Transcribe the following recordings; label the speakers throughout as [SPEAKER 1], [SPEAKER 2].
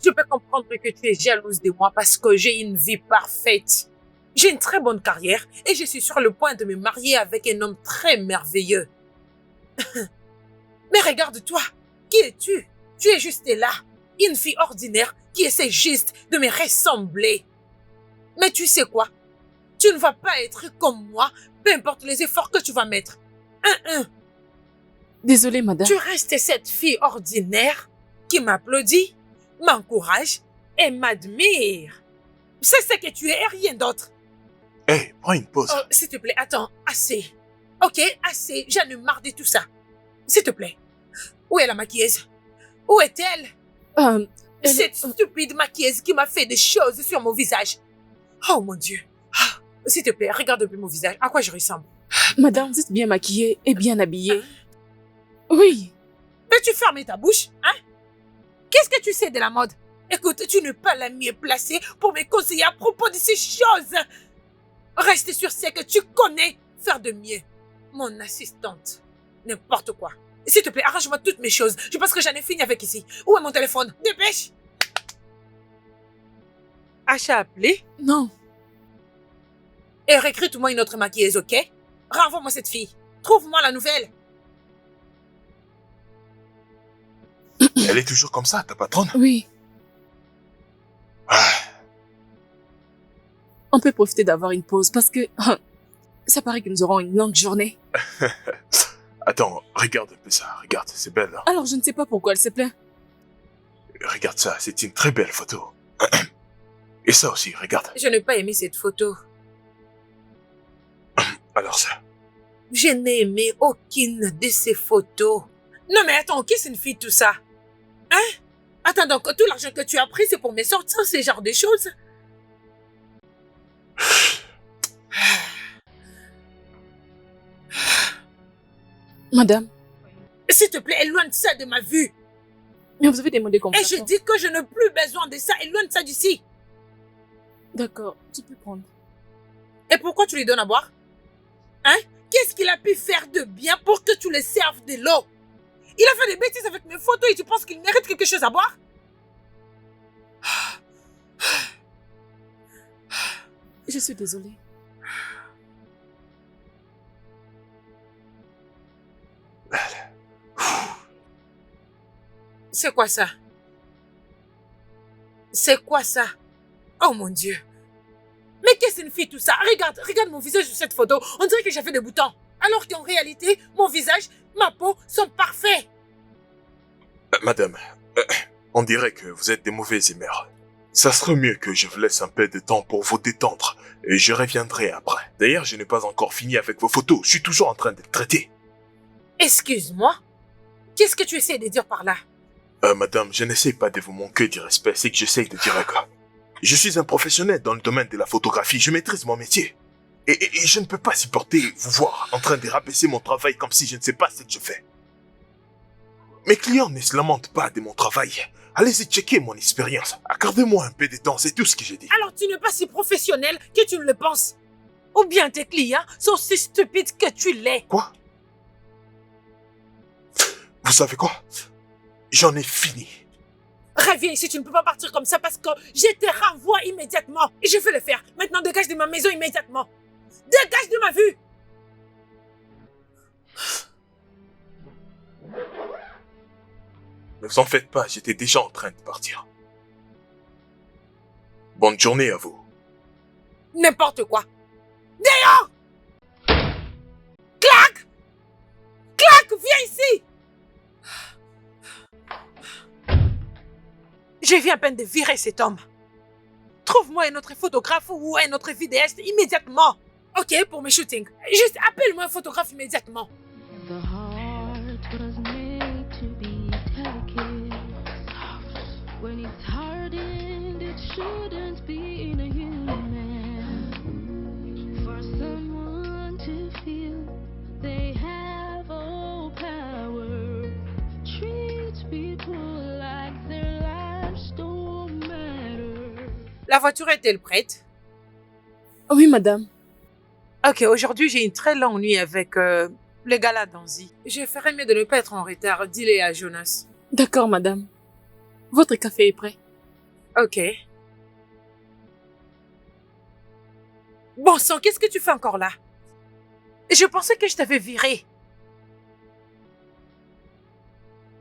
[SPEAKER 1] Je peux comprendre que tu es jalouse de moi parce que j'ai une vie parfaite. J'ai une très bonne carrière et je suis sur le point de me marier avec un homme très merveilleux. Mais regarde-toi, qui es-tu? Tu es juste là, une fille ordinaire qui essaie juste de me ressembler. Mais tu sais quoi? Tu ne vas pas être comme moi, peu importe les efforts que tu vas mettre.
[SPEAKER 2] Désolée, madame.
[SPEAKER 1] Tu restes cette fille ordinaire qui m'applaudit, m'encourage et m'admire. C'est ce que tu es et rien d'autre.
[SPEAKER 3] Hé, prends une pause.
[SPEAKER 1] Oh, s'il te plaît, attends, assez. Ok, assez, j'en ai marre de tout ça. S'il te plaît, où est la maquilleuse? Où est-elle? Cette stupide maquilleuse qui m'a fait des choses sur mon visage. Oh mon Dieu. S'il te plaît, regarde un peu mon visage. À quoi je ressemble?
[SPEAKER 2] Madame, vous êtes bien maquillée et bien habillée. Oui.
[SPEAKER 1] Peux-tu fermer ta bouche, hein? Qu'est-ce que tu sais de la mode? Écoute, tu n'es pas la mieux placée pour me conseiller à propos de ces choses. Reste sur ce que tu connais faire de mieux. Mon assistante. N'importe quoi. S'il te plaît, arrange-moi toutes mes choses. Je pense que j'en ai fini avec ici. Où est mon téléphone? Dépêche! Acha a appelé?
[SPEAKER 2] Non.
[SPEAKER 1] Et recrute-moi une autre maquilleuse, ok? Renvoie-moi cette fille. Trouve-moi la nouvelle.
[SPEAKER 3] Elle est toujours comme ça, ta patronne?
[SPEAKER 2] Oui.
[SPEAKER 3] Ah.
[SPEAKER 2] On peut profiter d'avoir une pause parce que ça paraît que nous aurons une longue journée.
[SPEAKER 3] Attends, regarde un peu ça. Regarde, c'est belle, hein?
[SPEAKER 2] Alors je ne sais pas pourquoi elle se plaint.
[SPEAKER 3] Regarde ça, c'est une très belle photo. Et ça aussi, regarde.
[SPEAKER 1] Je n'ai pas aimé cette photo.
[SPEAKER 3] Alors ça.
[SPEAKER 1] Je n'ai aimé aucune de ces photos. Non mais attends, qui c'est une fille tout ça? Hein? Attends, donc tout l'argent que tu as pris, c'est pour me sortir ce genre de choses?
[SPEAKER 2] Madame,
[SPEAKER 1] S'il te plaît, éloigne ça de ma vue.
[SPEAKER 2] mais vous avez demandé qu'on
[SPEAKER 1] Et je dis que je n'ai plus besoin de ça. Éloigne ça d'ici.
[SPEAKER 2] D'accord, tu peux prendre.
[SPEAKER 1] Et pourquoi tu lui donnes à boire? Hein? Qu'est-ce qu'il a pu faire de bien pour que tu le serves de l'eau? Il a fait des bêtises avec mes photos et tu penses qu'il mérite quelque chose à boire?
[SPEAKER 2] Je suis désolée.
[SPEAKER 1] C'est quoi ça? C'est quoi ça? Oh mon Dieu. Mais qu'est-ce qu'une fille tout ça? Regarde mon visage sur cette photo. On dirait que j'ai fait des boutons. Alors qu'en réalité, mon visage, ma peau sont parfaits.
[SPEAKER 3] Madame, on dirait que vous êtes des mauvaises humeurs. Ça serait mieux que je vous laisse un peu de temps pour vous détendre et je reviendrai après. D'ailleurs, je n'ai pas encore fini avec vos photos. Je suis toujours en train de les traiter.
[SPEAKER 1] Excuse-moi? Qu'est-ce que tu essaies de dire par là?
[SPEAKER 3] Madame, je n'essaie pas de vous manquer du respect, c'est que j'essaie de dire que je suis un professionnel dans le domaine de la photographie, je maîtrise mon métier. Et je ne peux pas supporter vous voir en train de rabaisser mon travail comme si je ne sais pas ce que je fais. Mes clients ne se lamentent pas de mon travail. Allez-y checker mon expérience. Accordez-moi un peu de temps, c'est tout ce que j'ai dit.
[SPEAKER 1] Alors tu n'es pas si professionnel que tu ne le penses. Ou bien tes clients sont si stupides que tu l'es.
[SPEAKER 3] Quoi? Vous savez quoi? J'en ai fini.
[SPEAKER 1] Reviens ici, tu ne peux pas partir comme ça parce que je te renvoie immédiatement. Et je vais le faire. Maintenant, dégage de ma maison immédiatement. Dégage de ma vue.
[SPEAKER 3] Ne vous en faites pas, j'étais déjà en train de partir. Bonne journée à vous.
[SPEAKER 1] N'importe quoi. Dehors! Clac! Clac, viens ici! Je viens à peine de virer cet homme. Trouve-moi un autre photographe ou un autre vidéaste immédiatement. Ok, pour mes shootings. Juste appelle-moi un photographe immédiatement.
[SPEAKER 4] The heart was made to be delicate. When it's hardened, it shouldn't be in a human. For someone to feel they have all power, treat people like their lives don't matter.
[SPEAKER 1] La voiture est-elle prête?
[SPEAKER 2] Oui, madame.
[SPEAKER 1] Ok, aujourd'hui j'ai une très longue nuit avec le gars là d'Anzi. Je ferais mieux de ne pas être en retard. Dis-le à Jonas.
[SPEAKER 2] D'accord, madame. Votre café est prêt.
[SPEAKER 1] Ok. Bon sang, qu'est-ce que tu fais encore là? Je pensais que je t'avais viré.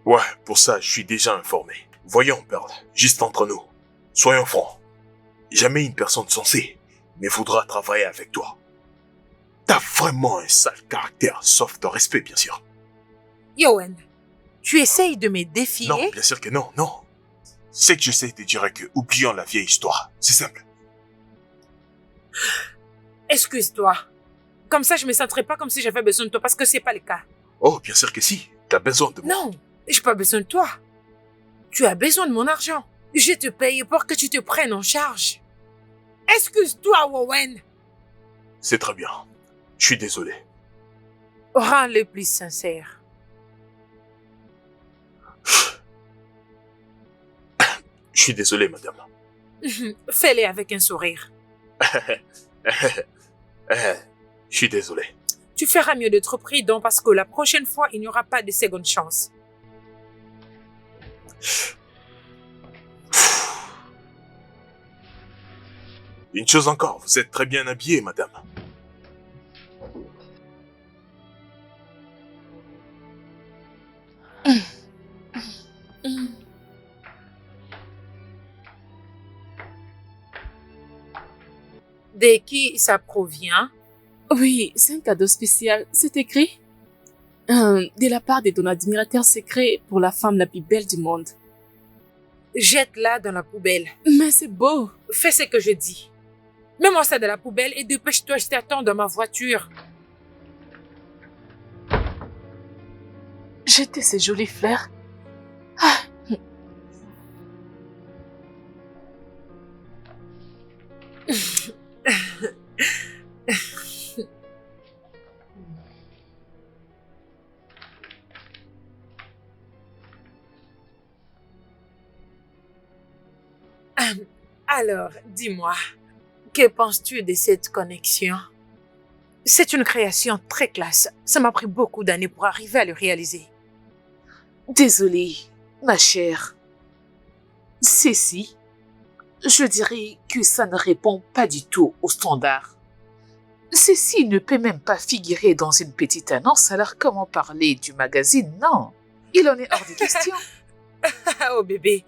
[SPEAKER 3] Ouais, pour ça, je suis déjà informé. Voyons, Pearl, juste entre nous. Soyons francs. Jamais une personne censée ne voudra travailler avec toi. T'as vraiment un sale caractère, sauf ton respect, bien sûr.
[SPEAKER 1] Yowen, tu essayes de me défier?
[SPEAKER 3] Non, bien sûr que non, non. C'est que j'essaie de dire que oublions la vieille histoire. C'est simple.
[SPEAKER 1] Excuse-toi. Comme ça, je me sentirais pas comme si j'avais besoin de toi parce que c'est pas le cas.
[SPEAKER 3] Oh, bien sûr que si. T'as besoin de moi.
[SPEAKER 1] Non, j'ai pas besoin de toi. Tu as besoin de mon argent. Je te paye pour que tu te prennes en charge. Excuse-toi, Wowen.
[SPEAKER 3] C'est très bien. Je suis désolé.
[SPEAKER 1] Rends-le plus sincère.
[SPEAKER 3] Je suis désolé, madame.
[SPEAKER 1] Fais-le avec un sourire.
[SPEAKER 3] Je suis désolé.
[SPEAKER 1] Tu feras mieux d'être prudent parce que la prochaine fois, il n'y aura pas de seconde chance.
[SPEAKER 3] Une chose encore, vous êtes très bien habillée, madame.
[SPEAKER 1] De qui ça provient?
[SPEAKER 2] Oui, c'est un cadeau spécial. C'est écrit de la part de ton admirateur secret pour la femme la plus belle du monde.
[SPEAKER 1] Jette-la dans la poubelle.
[SPEAKER 2] Mais c'est beau.
[SPEAKER 1] Fais ce que je dis. Mets-moi ça dans la poubelle et dépêche-toi, je t'attends dans ma voiture.
[SPEAKER 2] Jetez ces jolies fleurs.
[SPEAKER 1] Alors, dis-moi, que penses-tu de cette connexion? C'est une création très classe. Ça m'a pris beaucoup d'années pour arriver à le réaliser.
[SPEAKER 5] Désolée, ma chère. Ceci, je dirais que ça ne répond pas du tout aux standards. Ceci ne peut même pas figurer dans une petite annonce, alors comment parler du magazine? Non, il en est hors de question.
[SPEAKER 1] Oh bébé,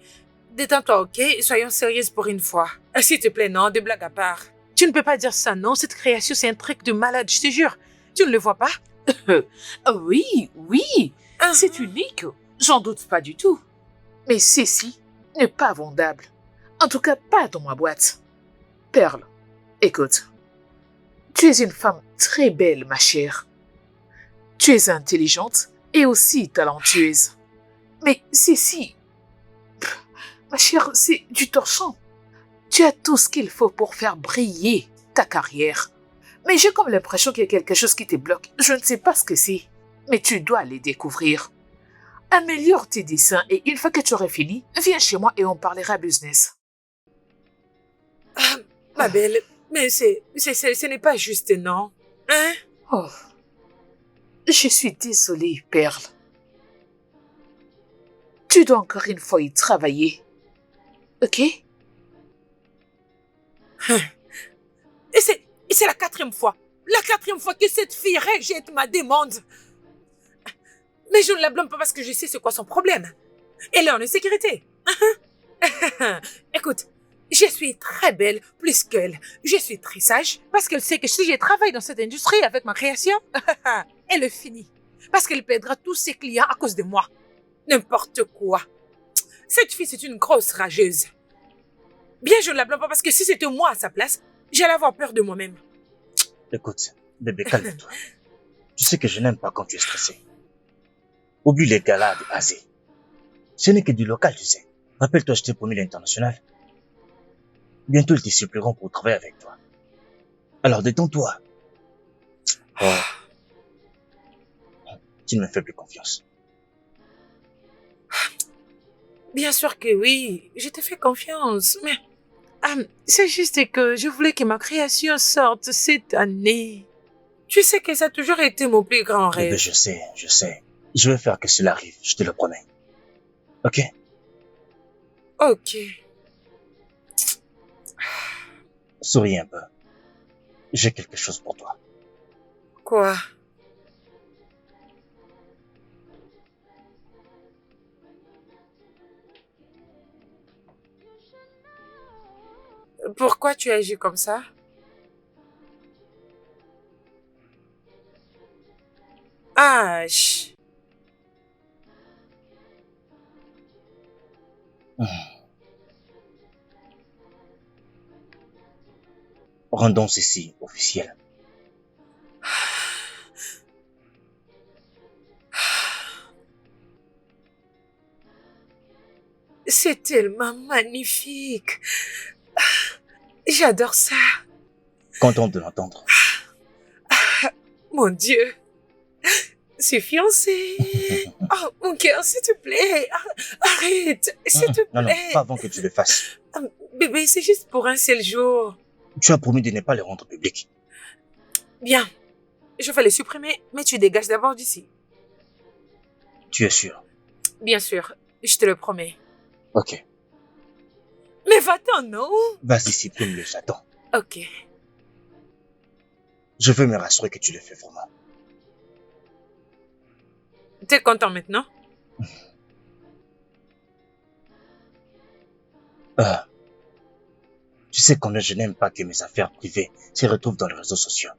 [SPEAKER 1] détends-toi, ok? Soyons sérieuses pour une fois. S'il te plaît, non, des blagues à part. Tu ne peux pas dire ça, non? Cette création, c'est un truc de malade, je te jure. Tu ne le vois pas?
[SPEAKER 5] Oui, c'est unique, j'en doute pas du tout. Mais ceci n'est pas vendable. En tout cas, pas dans ma boîte. Perle, écoute. Tu es une femme très belle, ma chère. Tu es intelligente et aussi talentueuse. Mais ceci, ma chère, c'est du torchon. Tu as tout ce qu'il faut pour faire briller ta carrière. Mais j'ai comme l'impression qu'il y a quelque chose qui te bloque. Je ne sais pas ce que c'est, mais tu dois les découvrir. Améliore tes dessins et une fois que tu auras fini, viens chez moi et on parlera business.
[SPEAKER 1] Ma belle, mais ce n'est pas juste, non? Hein?
[SPEAKER 5] Oh, je suis désolée, Perle. Tu dois encore une fois y travailler. Ok?
[SPEAKER 1] Et c'est la 4e fois. La 4e fois que cette fille rejette ma demande. Mais je ne la blâme pas parce que je sais c'est quoi son problème. Elle est en insécurité. Écoute, je suis très belle plus qu'elle. Je suis très sage parce qu'elle sait que si je travaille dans cette industrie avec ma création, elle est finie. Parce qu'elle perdra tous ses clients à cause de moi. N'importe quoi. Cette fille, c'est une grosse rageuse. Bien, je ne la blâme pas parce que si c'était moi à sa place, j'allais avoir peur de moi-même.
[SPEAKER 6] Écoute, bébé, calme-toi. Tu sais que je n'aime pas quand tu es stressé. Oublie les galas de Asie. Ce n'est que du local, tu sais. Rappelle-toi, je t'ai promis l'international. Bientôt, ils te supplieront pour travailler avec toi. Alors, détends-toi. Oh. Tu ne me fais plus confiance.
[SPEAKER 1] Bien sûr que oui, je te fais confiance, mais c'est juste que je voulais que ma création sorte cette année. Tu sais que ça a toujours été mon plus grand rêve.
[SPEAKER 6] Bébé, je sais. Je vais faire que cela arrive, je te le promets. Ok?
[SPEAKER 1] Ok.
[SPEAKER 6] Souris un peu. J'ai quelque chose pour toi.
[SPEAKER 1] Quoi? Pourquoi tu agis comme ça? Ah,
[SPEAKER 6] Rendons ceci officiel.
[SPEAKER 1] c'est tellement magnifique. J'adore ça.
[SPEAKER 6] Content de l'entendre.
[SPEAKER 1] Mon Dieu. C'est fiancé. Oh, mon cœur, s'il te plaît. Arrête, s'il te
[SPEAKER 6] Non,
[SPEAKER 1] plaît.
[SPEAKER 6] pas avant que tu le fasses.
[SPEAKER 1] Bébé, c'est juste pour un seul jour.
[SPEAKER 6] Tu as promis de ne pas le rendre public.
[SPEAKER 1] Bien. Je vais les supprimer, mais tu dégages d'abord d'ici.
[SPEAKER 6] Tu es sûr?
[SPEAKER 1] Bien sûr, je te le promets.
[SPEAKER 6] Ok.
[SPEAKER 1] Mais va-t'en, non?
[SPEAKER 6] Vas-y, supprime-le, j'attends.
[SPEAKER 1] Ok.
[SPEAKER 6] Je veux me rassurer que tu le fais vraiment.
[SPEAKER 1] T'es content maintenant?
[SPEAKER 6] Tu sais combien je n'aime pas que mes affaires privées se retrouvent dans les réseaux sociaux.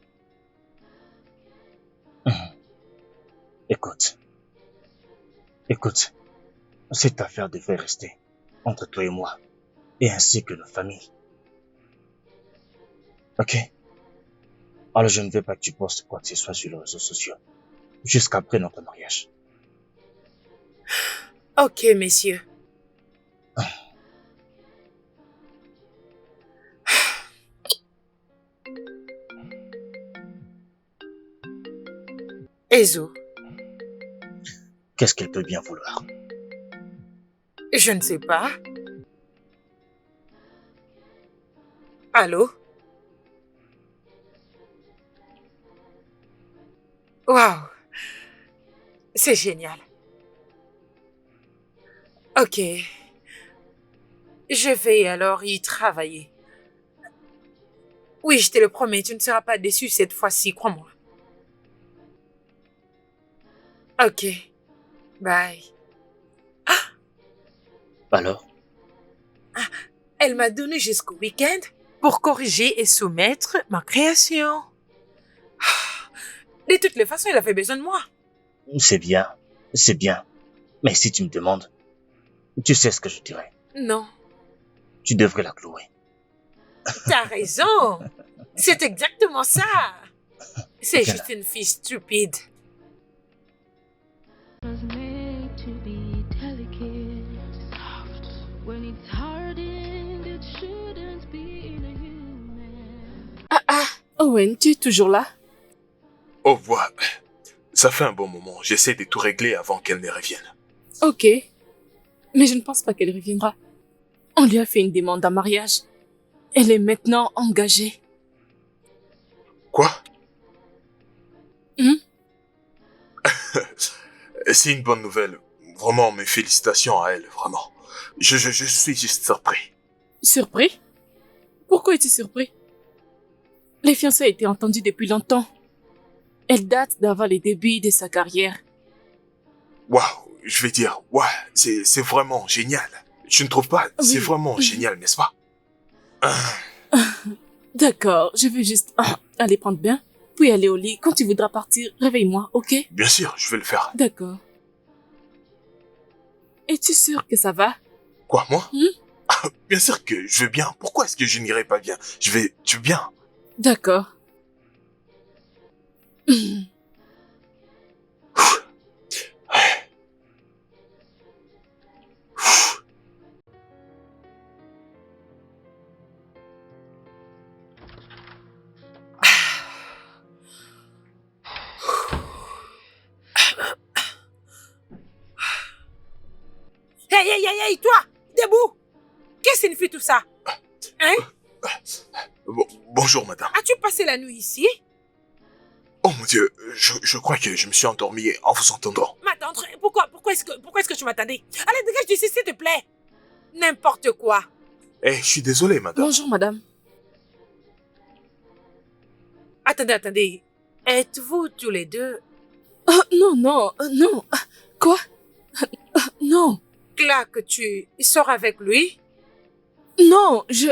[SPEAKER 6] Écoute, cette affaire devrait rester entre toi et moi, et ainsi que nos familles. Ok? Alors je ne veux pas que tu postes quoi que ce soit sur les réseaux sociaux, jusqu'après notre mariage.
[SPEAKER 1] Ok, messieurs. Ezo,
[SPEAKER 6] Qu'est-ce qu'elle peut bien vouloir?
[SPEAKER 1] je ne sais pas. Allô? Waouh! C'est génial. Ok. Je vais alors y travailler. Oui, je te le promets, tu ne seras pas déçu cette fois-ci, crois-moi. Ok. Bye.
[SPEAKER 6] Alors?
[SPEAKER 1] Elle m'a donné jusqu'au week-end pour corriger et soumettre ma création. De toutes les façons, elle a fait besoin de moi.
[SPEAKER 6] C'est bien. Mais si tu me demandes, tu sais ce que je dirais.
[SPEAKER 1] Non,
[SPEAKER 6] Tu devrais la clouer.
[SPEAKER 1] t'as raison. C'est exactement ça. C'est
[SPEAKER 6] Viens
[SPEAKER 1] juste une fille stupide.
[SPEAKER 4] Was made to be delicate, soft. When it's hardened, it shouldn't be in a human.
[SPEAKER 2] Owen, tu es toujours là?
[SPEAKER 3] Au revoir. Ça fait un bon moment. J'essaie de tout régler avant qu'elle ne revienne.
[SPEAKER 2] Ok. Mais je ne pense pas qu'elle reviendra. On lui a fait une demande en mariage. Elle est maintenant engagée.
[SPEAKER 3] Quoi?
[SPEAKER 2] Hmm?
[SPEAKER 3] C'est une bonne nouvelle. Vraiment, mes félicitations à elle, vraiment. Je suis juste surpris.
[SPEAKER 2] Surpris? Pourquoi es-tu surpris? Les fiançailles étaient entendues depuis longtemps. Elle date d'avant les débuts de sa carrière.
[SPEAKER 3] Waouh, je vais dire, waouh, c'est vraiment génial. Tu ne trouves pas? C'est vraiment génial, n'est-ce pas?
[SPEAKER 2] D'accord, je vais juste aller prendre bain, puis aller au lit. Quand tu voudras partir, réveille-moi, ok?
[SPEAKER 3] Bien sûr, je vais le faire.
[SPEAKER 2] D'accord. Es-tu sûr que ça va?
[SPEAKER 3] Quoi, moi?
[SPEAKER 2] Hmm?
[SPEAKER 3] Bien sûr que je vais bien. Pourquoi est-ce que je n'irai pas bien? Tu veux bien?
[SPEAKER 2] D'accord.
[SPEAKER 1] Hey, toi! Debout! Qu'est-ce que signifie tout ça? Hein?
[SPEAKER 3] Bonjour, madame.
[SPEAKER 1] As-tu passé la nuit ici?
[SPEAKER 3] Oh mon Dieu, je crois que je me suis endormi en vous entendant.
[SPEAKER 1] M'attendre? Pourquoi est-ce que tu m'attendais? Allez, dégage d'ici, s'il te plaît! N'importe quoi.
[SPEAKER 3] Eh, je suis désolé, madame.
[SPEAKER 2] Bonjour, madame.
[SPEAKER 1] Attendez. Êtes-vous tous les deux...
[SPEAKER 2] Oh, non. Quoi? Non.
[SPEAKER 1] Clark, tu sors avec lui?
[SPEAKER 2] Non, je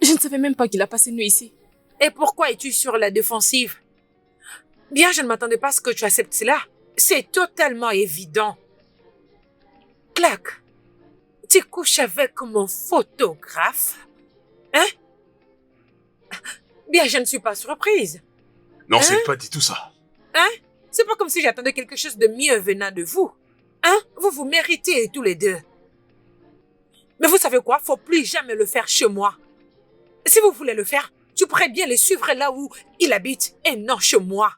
[SPEAKER 2] ne savais même pas qu'il a passé une nuit ici.
[SPEAKER 1] Et pourquoi es-tu sur la défensive? Bien, je ne m'attendais pas à ce que tu acceptes cela. C'est totalement évident. Clark, tu couches avec mon photographe? Hein? Bien, je ne suis pas surprise.
[SPEAKER 3] Non,
[SPEAKER 1] Hein?
[SPEAKER 3] c'est pas du tout ça.
[SPEAKER 1] Hein? C'est pas comme si j'attendais quelque chose de mieux venant de vous. Hein? Vous méritez tous les deux. Mais vous savez quoi? Faut plus jamais le faire chez moi. Si vous voulez le faire, tu pourrais bien le suivre là où il habite et non chez moi.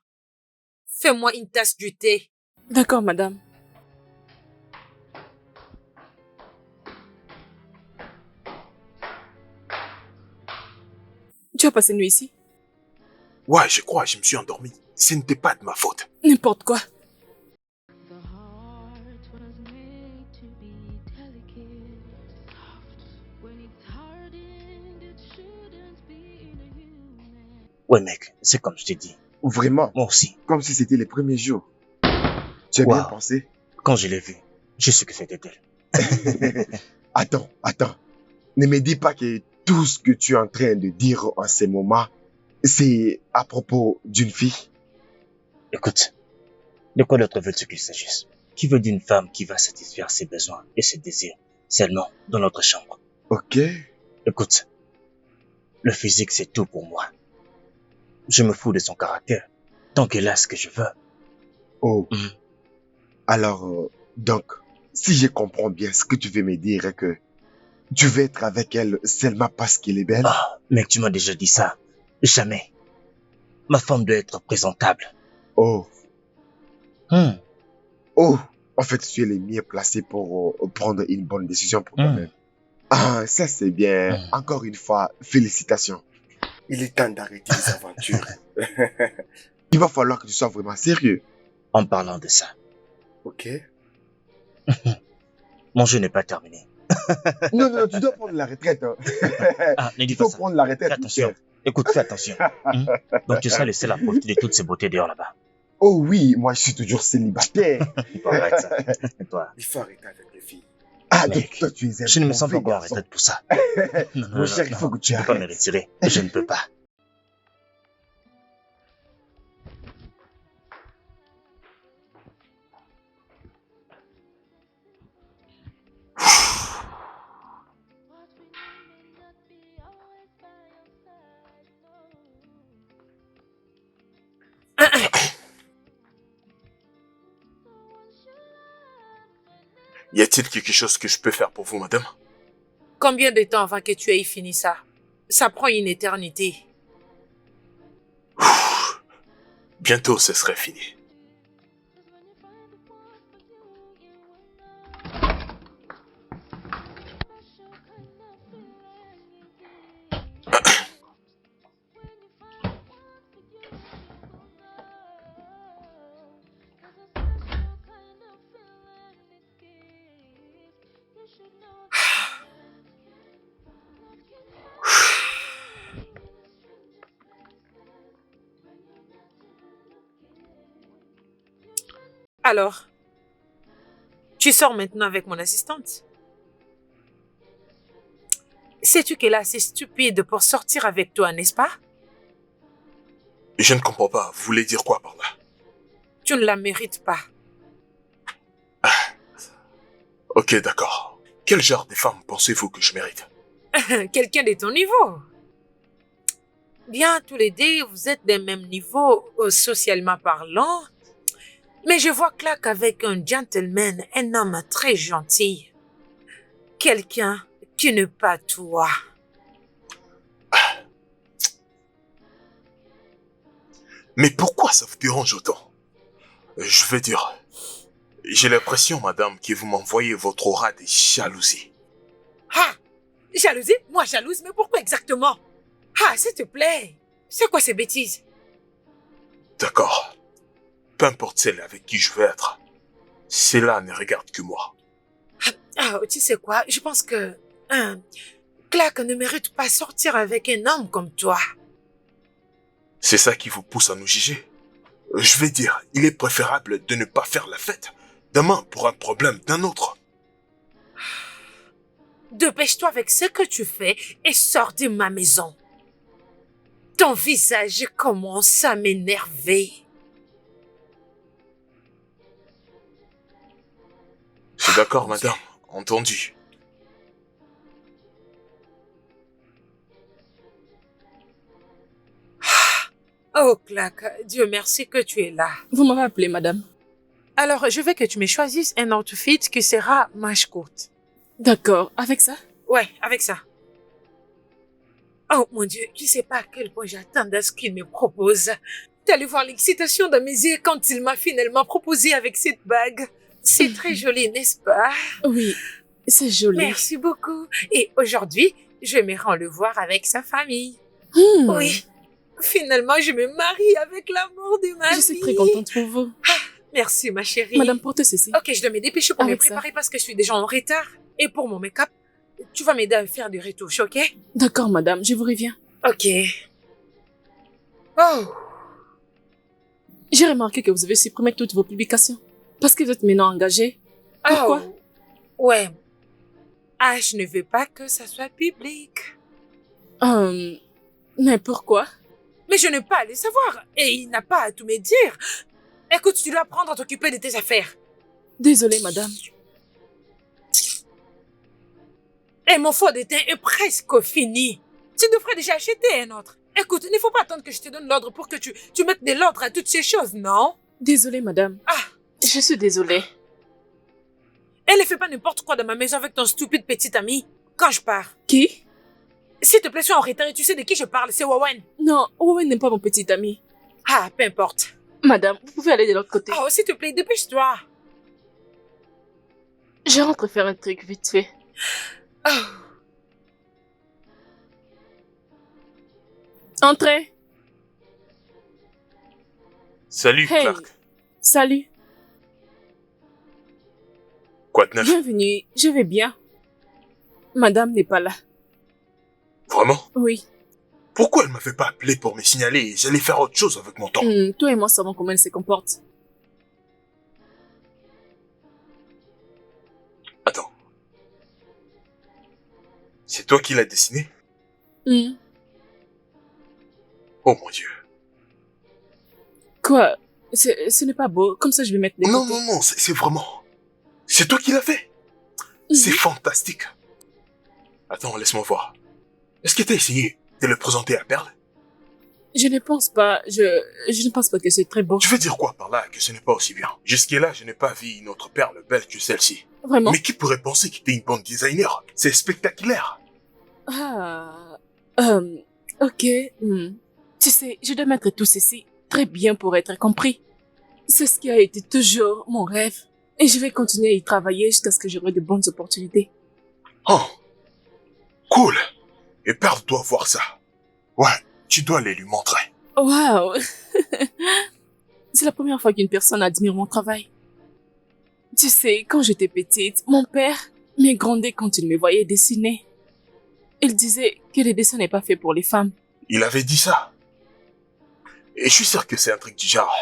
[SPEAKER 1] Fais-moi une tasse du thé.
[SPEAKER 2] D'accord, madame. Tu as passé une nuit ici?
[SPEAKER 3] Ouais, je crois, je me suis endormi. Ce n'était pas de ma faute.
[SPEAKER 2] N'importe quoi.
[SPEAKER 4] The heart was made to be delicate, soft. When it's hardened, it shouldn't be in a human.
[SPEAKER 6] Ouais, mec, c'est comme je t'ai dit.
[SPEAKER 7] Vraiment,
[SPEAKER 6] Moi aussi,
[SPEAKER 7] comme si c'était les premiers jours. Tu as bien
[SPEAKER 6] Wow.
[SPEAKER 7] pensé?
[SPEAKER 6] quand je l'ai vue, j'ai su que c'était elle.
[SPEAKER 7] Attends. Ne me dis pas que tout ce que tu es en train de dire en ces moments, c'est à propos d'une fille.
[SPEAKER 6] Écoute, de quoi d'autre veux-tu qu'il s'agisse? Qui veut d'une femme qui va satisfaire ses besoins et ses désirs seulement dans notre chambre?
[SPEAKER 7] Ok.
[SPEAKER 6] Écoute, le physique c'est tout pour moi. Je me fous de son caractère, tant qu'elle a ce que je veux.
[SPEAKER 7] Oh.
[SPEAKER 6] Mhm.
[SPEAKER 7] Alors, donc, si je comprends bien ce que tu veux me dire est que tu veux être avec elle seulement parce qu'elle est belle.
[SPEAKER 6] Ah, mec, tu m'as déjà dit ça. Jamais. Ma femme doit être présentable.
[SPEAKER 7] Oh.
[SPEAKER 6] Hmm.
[SPEAKER 7] Oh. En fait, tu es le mieux placé pour prendre une bonne décision pour toi-même. Ah, ça c'est bien.
[SPEAKER 6] Mm.
[SPEAKER 7] Encore une fois, félicitations. Il est temps d'arrêter les aventures. Il va falloir que tu sois vraiment sérieux.
[SPEAKER 6] En parlant de ça,
[SPEAKER 7] Ok.
[SPEAKER 6] mon jeu n'est pas terminé.
[SPEAKER 7] Non, tu dois prendre la retraite. Hein.
[SPEAKER 6] Ah, ne dis
[SPEAKER 7] Il
[SPEAKER 6] pas
[SPEAKER 7] faut
[SPEAKER 6] ça.
[SPEAKER 7] prendre la retraite.
[SPEAKER 6] Fais attention. Écoute, fais attention. Donc tu seras le seul à profiter de toutes ces beautés dehors là-bas.
[SPEAKER 7] Oh oui, moi je suis toujours célibataire.
[SPEAKER 6] Il faut arrêter ça. Et toi,
[SPEAKER 7] Il faut arrêter avec les filles. Ah, donc
[SPEAKER 6] Mec,
[SPEAKER 7] toi tu es un
[SPEAKER 6] je ne me sens pas
[SPEAKER 7] mauvais
[SPEAKER 6] encore en
[SPEAKER 7] garçon.
[SPEAKER 6] retraite pour ça. Non,
[SPEAKER 7] Mon cher, il faut que tu
[SPEAKER 6] je ne peux pas me
[SPEAKER 7] arrêtes.
[SPEAKER 6] retirer. Je ne peux pas.
[SPEAKER 4] What we need may not be always by your side, no. No one should love
[SPEAKER 3] Y a-t-il quelque chose que je peux faire pour vous, madame?
[SPEAKER 1] Combien de temps avant que tu aies fini ça? Ça prend une éternité.
[SPEAKER 3] Bientôt, ce serait fini.
[SPEAKER 1] Alors, tu sors maintenant avec mon assistante? Sais-tu qu'elle est assez stupide pour sortir avec toi, n'est-ce pas?
[SPEAKER 3] Je ne comprends pas. Vous voulez dire quoi par là?
[SPEAKER 1] Tu ne la mérites pas.
[SPEAKER 3] Ok, d'accord. Quel genre de femme pensez-vous que je mérite?
[SPEAKER 1] Quelqu'un de ton niveau. Bien, tous les deux, vous êtes des mêmes niveaux, socialement parlant. Mais je vois Clark avec un gentleman, un homme très gentil. Quelqu'un qui n'est pas toi.
[SPEAKER 3] Mais pourquoi ça vous dérange autant? Je veux dire, j'ai l'impression, madame, que vous m'envoyez votre aura de jalousie.
[SPEAKER 1] Ah! Jalousie? Moi jalouse, mais pourquoi exactement? Ah, s'il te plaît. C'est quoi ces bêtises?
[SPEAKER 3] D'accord. Peu importe celle avec qui je veux être, cela ne regarde que moi.
[SPEAKER 1] Ah, tu sais quoi? Je pense que Clark ne mérite pas sortir avec un homme comme toi.
[SPEAKER 3] C'est ça qui vous pousse à nous juger? Je vais dire, il est préférable de ne pas faire la fête demain pour un problème d'un autre.
[SPEAKER 1] Dépêche-toi avec ce que tu fais et sors de ma maison. Ton visage commence à m'énerver.
[SPEAKER 3] C'est d'accord, madame. Entendu.
[SPEAKER 1] Oh, Clark, Dieu merci que tu es là.
[SPEAKER 2] Vous m'avez appelé, madame.
[SPEAKER 1] Alors, je veux que tu me choisisses un outfit qui sera manche courte.
[SPEAKER 2] D'accord, avec ça?
[SPEAKER 1] Ouais, avec ça. Oh mon Dieu, tu sais pas à quel point j'attends à ce qu'il me propose. T'es allé voir l'excitation dans mes yeux quand il m'a finalement proposé avec cette bague. C'est très joli, n'est-ce pas?
[SPEAKER 2] Oui, c'est joli.
[SPEAKER 1] Merci beaucoup. Et aujourd'hui, je me rends le voir avec sa famille. Oui. Finalement, je me marie avec l'amour de ma vie.
[SPEAKER 2] Je suis très contente pour vous.
[SPEAKER 1] Merci, ma chérie.
[SPEAKER 2] Madame, porte ceci.
[SPEAKER 1] Ok, je dois me dépêcher pour me
[SPEAKER 2] Avec ça.
[SPEAKER 1] préparer parce que je suis déjà en retard. Et pour mon make-up, tu vas m'aider à faire des retouches, ok?
[SPEAKER 2] D'accord, madame, je vous reviens.
[SPEAKER 1] Ok. Oh.
[SPEAKER 2] J'ai remarqué que vous avez supprimé toutes vos publications. Parce que vous êtes maintenant engagée. Pourquoi?
[SPEAKER 1] Oh. Ouais. Ah, je ne veux pas que ça soit public.
[SPEAKER 2] Mais pourquoi?
[SPEAKER 1] Mais je n'ai pas à le savoir. Et il n'a pas à tout me dire. Écoute, tu dois apprendre à t'occuper de tes affaires.
[SPEAKER 2] Désolée, madame.
[SPEAKER 1] Et mon fond de teint est presque fini. Tu devrais déjà acheter un autre. Écoute, il ne faut pas attendre que je te donne l'ordre pour que tu mettes de l'ordre à toutes ces choses, non?
[SPEAKER 2] Désolée, madame.
[SPEAKER 1] Ah,
[SPEAKER 2] Je suis désolée.
[SPEAKER 1] elle ne fait pas n'importe quoi dans ma maison avec ton stupide petit ami. Quand je pars.
[SPEAKER 2] Qui?
[SPEAKER 1] S'il te plaît, sois en retard et tu sais de qui je parle, c'est Wawan.
[SPEAKER 2] Non, Owen n'est pas mon petit ami.
[SPEAKER 1] Ah, peu importe.
[SPEAKER 2] Madame, vous pouvez aller de l'autre côté.
[SPEAKER 1] Oh, s'il te plaît, dépêche-toi.
[SPEAKER 2] Je rentre faire un truc vite fait.
[SPEAKER 1] Oh.
[SPEAKER 2] Entrez.
[SPEAKER 3] Salut,
[SPEAKER 2] Hey.
[SPEAKER 3] Clark.
[SPEAKER 2] Salut.
[SPEAKER 3] Quoi de neuf?
[SPEAKER 2] Bienvenue. Je vais bien. Madame n'est pas là.
[SPEAKER 3] Vraiment?
[SPEAKER 2] Oui.
[SPEAKER 3] Pourquoi elle m'avait pas appelé pour me signaler? J'allais faire autre chose avec mon temps.
[SPEAKER 2] Toi et moi savons comment elle se comporte.
[SPEAKER 3] Attends. C'est toi qui l'as dessiné?
[SPEAKER 2] Hmm.
[SPEAKER 3] Oh mon Dieu.
[SPEAKER 2] Quoi? Ce n'est pas beau. Comme ça, je vais mettre des
[SPEAKER 3] Non,
[SPEAKER 2] côtés.
[SPEAKER 3] non, non, c'est vraiment... C'est toi qui l'as fait. C'est fantastique. Attends, laisse-moi voir. Est-ce que t'as essayé de le présenter à Perle?
[SPEAKER 2] Je ne pense pas. Je ne pense pas que c'est très beau.
[SPEAKER 3] Tu veux dire quoi par là que ce n'est pas aussi bien? Jusque-là, je n'ai pas vu une autre perle belle que celle-ci.
[SPEAKER 2] Vraiment?
[SPEAKER 3] Mais qui pourrait penser que t'es une bonne designer? C'est spectaculaire.
[SPEAKER 2] Ah. Ok. Tu sais, je dois mettre tout ceci très bien pour être compris. C'est ce qui a été toujours mon rêve. Et je vais continuer à y travailler jusqu'à ce que j'aurai de bonnes opportunités.
[SPEAKER 3] Oh. Cool. Et Perle doit voir ça. Ouais, tu dois aller lui montrer.
[SPEAKER 2] Waouh! C'est la première fois qu'une personne admire mon travail. Tu sais, quand j'étais petite, mon père me grondait quand il me voyait dessiner. Il disait que le dessin n'est pas fait pour les femmes.
[SPEAKER 3] Il avait dit ça. Et je suis sûr que c'est un truc du genre.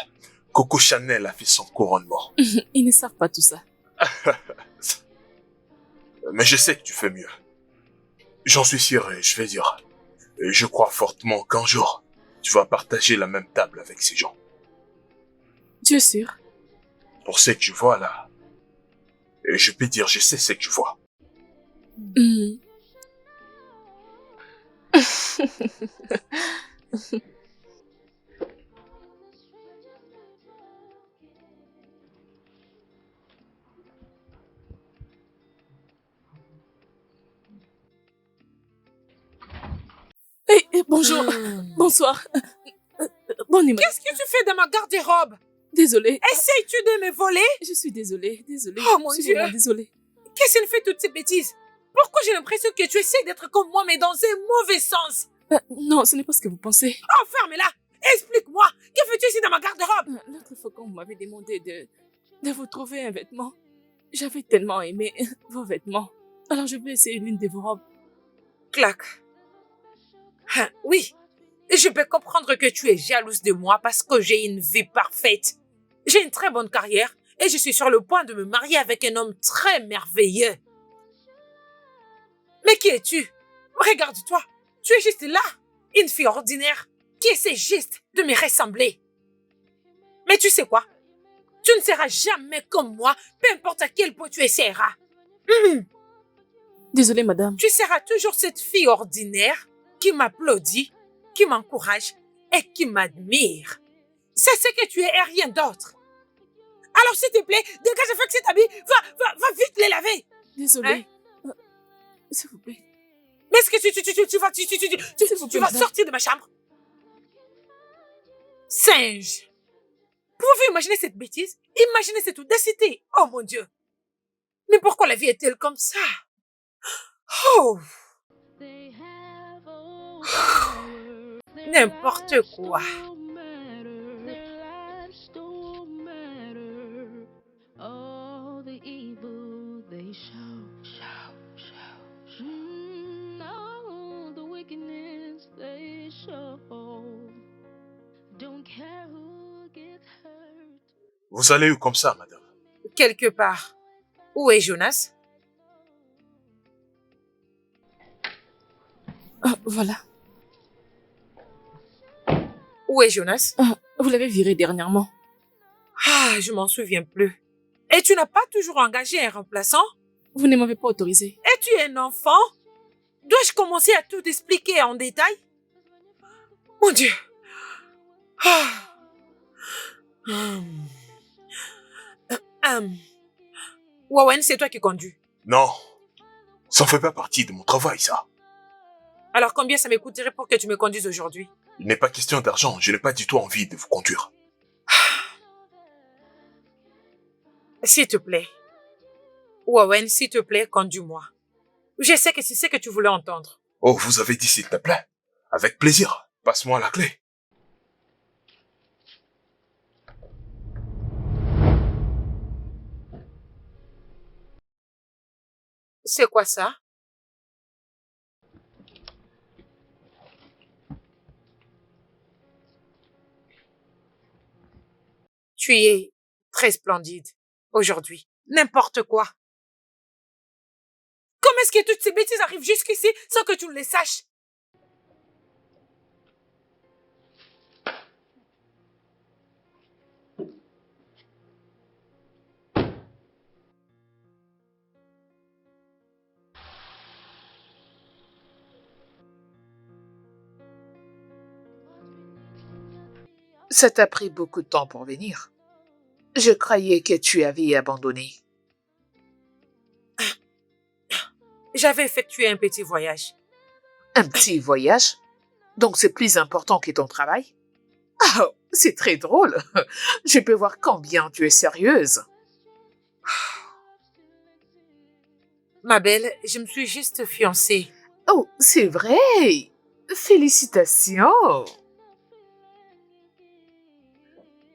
[SPEAKER 3] Coco Chanel a fait son couronnement.
[SPEAKER 2] Ils ne savent pas tout ça.
[SPEAKER 3] Mais je sais que tu fais mieux. J'en suis sûr et je vais dire. Et je crois fortement qu'un jour, tu vas partager la même table avec ces gens.
[SPEAKER 2] Tu es sûr?
[SPEAKER 3] Pour ce que je vois là. Et je peux dire, je sais ce que je vois.
[SPEAKER 2] Bonjour. Bonsoir. Bonne nuit.
[SPEAKER 1] Qu'est-ce que tu fais dans ma garde-robe?
[SPEAKER 2] Désolée.
[SPEAKER 1] Essayes-tu de me voler?
[SPEAKER 2] Je suis désolée.
[SPEAKER 1] Oh, mon
[SPEAKER 2] Je suis
[SPEAKER 1] Dieu.
[SPEAKER 2] vraiment désolée.
[SPEAKER 1] Qu'est-ce qu'elle fait toutes ces bêtises? Pourquoi j'ai l'impression que tu essaies d'être comme moi, mais dans un mauvais sens?
[SPEAKER 2] Non, ce n'est pas ce que vous pensez.
[SPEAKER 1] Oh, ferme-la! Explique-moi! Que fais-tu ici dans ma garde-robe?
[SPEAKER 2] L'autre fois quand vous m'avez demandé de vous trouver un vêtement, j'avais tellement aimé vos vêtements. Alors je vais essayer l'une de vos robes.
[SPEAKER 1] Clac. Oui, Je peux comprendre que tu es jalouse de moi parce que j'ai une vie parfaite. J'ai une très bonne carrière et je suis sur le point de me marier avec un homme très merveilleux. Mais qui es-tu? Regarde-toi, tu es juste là, une fille ordinaire qui essaie juste de me ressembler. Mais tu sais quoi? Tu ne seras jamais comme moi, peu importe à quel point tu essaieras.
[SPEAKER 2] Désolée, madame.
[SPEAKER 1] Tu seras toujours cette fille ordinaire qui m'applaudit, qui m'encourage et qui m'admire. C'est ce que tu es et rien d'autre. Alors s'il te plaît, dégage avec cet habit, va vite les laver.
[SPEAKER 2] Désolée. S'il vous plaît.
[SPEAKER 1] Mais est-ce que tu vas
[SPEAKER 2] madame.
[SPEAKER 1] sortir de ma chambre? Singe. Pouvez-vous imaginer cette bêtise? Imaginez cette audacité. Oh mon Dieu. Mais pourquoi la vie est-elle comme ça? Oh,
[SPEAKER 4] They have all power.
[SPEAKER 1] n'importe quoi.
[SPEAKER 4] Don't matter. Their lives don't matter. All the evil they show. All the wickedness they show. Don't care who gets hurt.
[SPEAKER 3] Vous allez où comme ça, madame?
[SPEAKER 1] Quelque part. Où est Jonas?
[SPEAKER 2] Ah, voilà.
[SPEAKER 1] Où est Jonas?
[SPEAKER 2] Ah, vous l'avez viré dernièrement.
[SPEAKER 1] Ah, je m'en souviens plus. Et tu n'as pas toujours engagé un remplaçant?
[SPEAKER 2] Vous ne m'avez pas autorisé.
[SPEAKER 1] Es-tu un enfant? Dois-je commencer à tout expliquer en détail? Mon Dieu. Ah. Wawen, c'est toi qui conduis.
[SPEAKER 3] Non, ça ne fait pas partie de mon travail, ça.
[SPEAKER 1] Alors combien ça me coûterait pour que tu me conduises aujourd'hui?
[SPEAKER 3] Il n'est pas question d'argent, je n'ai pas du tout envie de vous conduire.
[SPEAKER 1] S'il te plaît. Wawen, s'il te plaît, conduis-moi. Je sais que c'est ce que tu voulais entendre.
[SPEAKER 3] Oh, vous avez dit s'il te plaît? Avec plaisir, passe-moi la clé.
[SPEAKER 1] C'est quoi ça? Tu es très splendide aujourd'hui. N'importe quoi. Comment est-ce que toutes ces bêtises arrivent jusqu'ici sans que tu ne les saches?
[SPEAKER 5] Ça t'a pris beaucoup de temps pour venir. Je croyais que tu avais abandonné.
[SPEAKER 1] J'avais effectué un petit voyage.
[SPEAKER 5] Un petit voyage? Donc c'est plus important que ton travail? Ah, c'est très drôle. Je peux voir combien tu es sérieuse.
[SPEAKER 1] Ma belle, je me suis juste fiancée.
[SPEAKER 5] Oh, c'est vrai. Félicitations.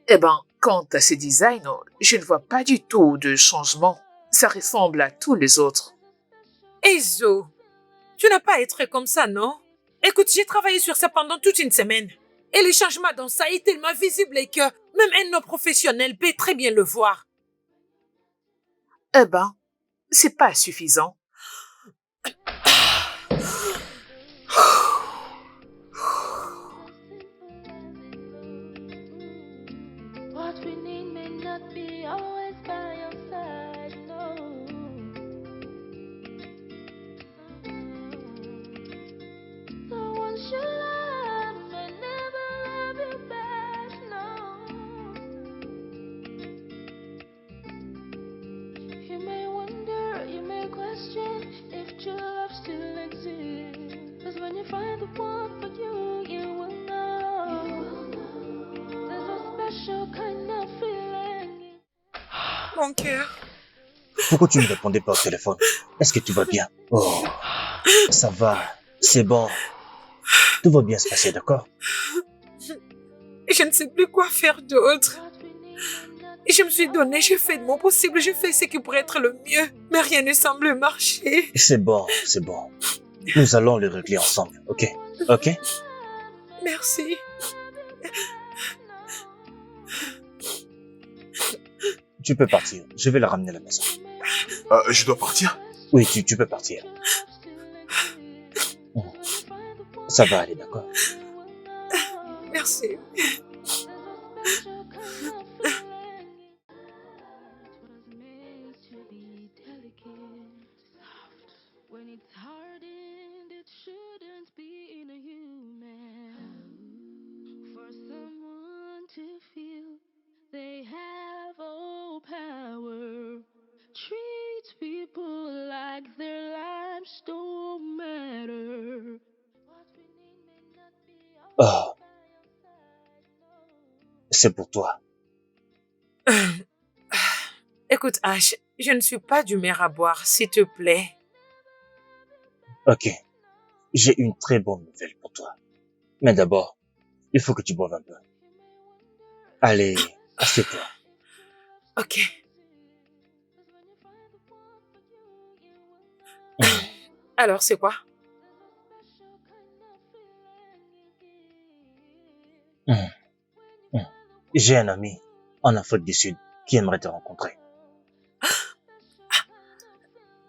[SPEAKER 5] Eh ben, quant à ce design, je ne vois pas du tout de changement. Ça ressemble à tous les autres.
[SPEAKER 1] Ezo, tu n'as pas à être comme ça, non? Écoute, j'ai travaillé sur ça pendant toute une semaine. Et le changement dans ça est tellement visible que même un non-professionnel peut très bien le voir.
[SPEAKER 5] Eh ben, c'est pas suffisant.
[SPEAKER 4] What we need may not be always by your side, no. The ones you love may never love you back, no. You may wonder, you may question if true love still exists. 'Cause when you find the one for you, you will know. There's a special kind of feeling.
[SPEAKER 1] Mon cœur.
[SPEAKER 6] Pourquoi tu ne répondais pas au téléphone? Est-ce que tu vas bien? Oh, ça va, c'est bon. Tout va bien se passer, d'accord?
[SPEAKER 1] Je ne sais plus quoi faire d'autre. Je me suis donné, j'ai fait de mon possible, je fais ce qui pourrait être le mieux, mais rien ne semble marcher.
[SPEAKER 6] C'est bon, c'est bon. Nous allons le régler ensemble, ok? Ok?
[SPEAKER 1] Merci.
[SPEAKER 6] Tu peux partir. Je vais la ramener à la maison.
[SPEAKER 3] Je dois partir?
[SPEAKER 6] Oui, tu peux partir. Ça va aller, d'accord?
[SPEAKER 1] Merci.
[SPEAKER 4] When it's hardened, it shouldn't be in a human. For someone to feel they have all power, treat people like their lives don't matter. What we need may not be always
[SPEAKER 6] Oh,
[SPEAKER 4] by your side, no.
[SPEAKER 6] c'est pour toi.
[SPEAKER 1] Écoute, Ash, je ne suis pas d'humeur à boire, s'il te plaît.
[SPEAKER 6] Ok. J'ai une très bonne nouvelle pour toi. Mais d'abord, il faut que tu boives un peu. Allez, assieds-toi.
[SPEAKER 1] Ok. Alors, c'est quoi?
[SPEAKER 6] J'ai un ami en Afrique du Sud qui aimerait te rencontrer.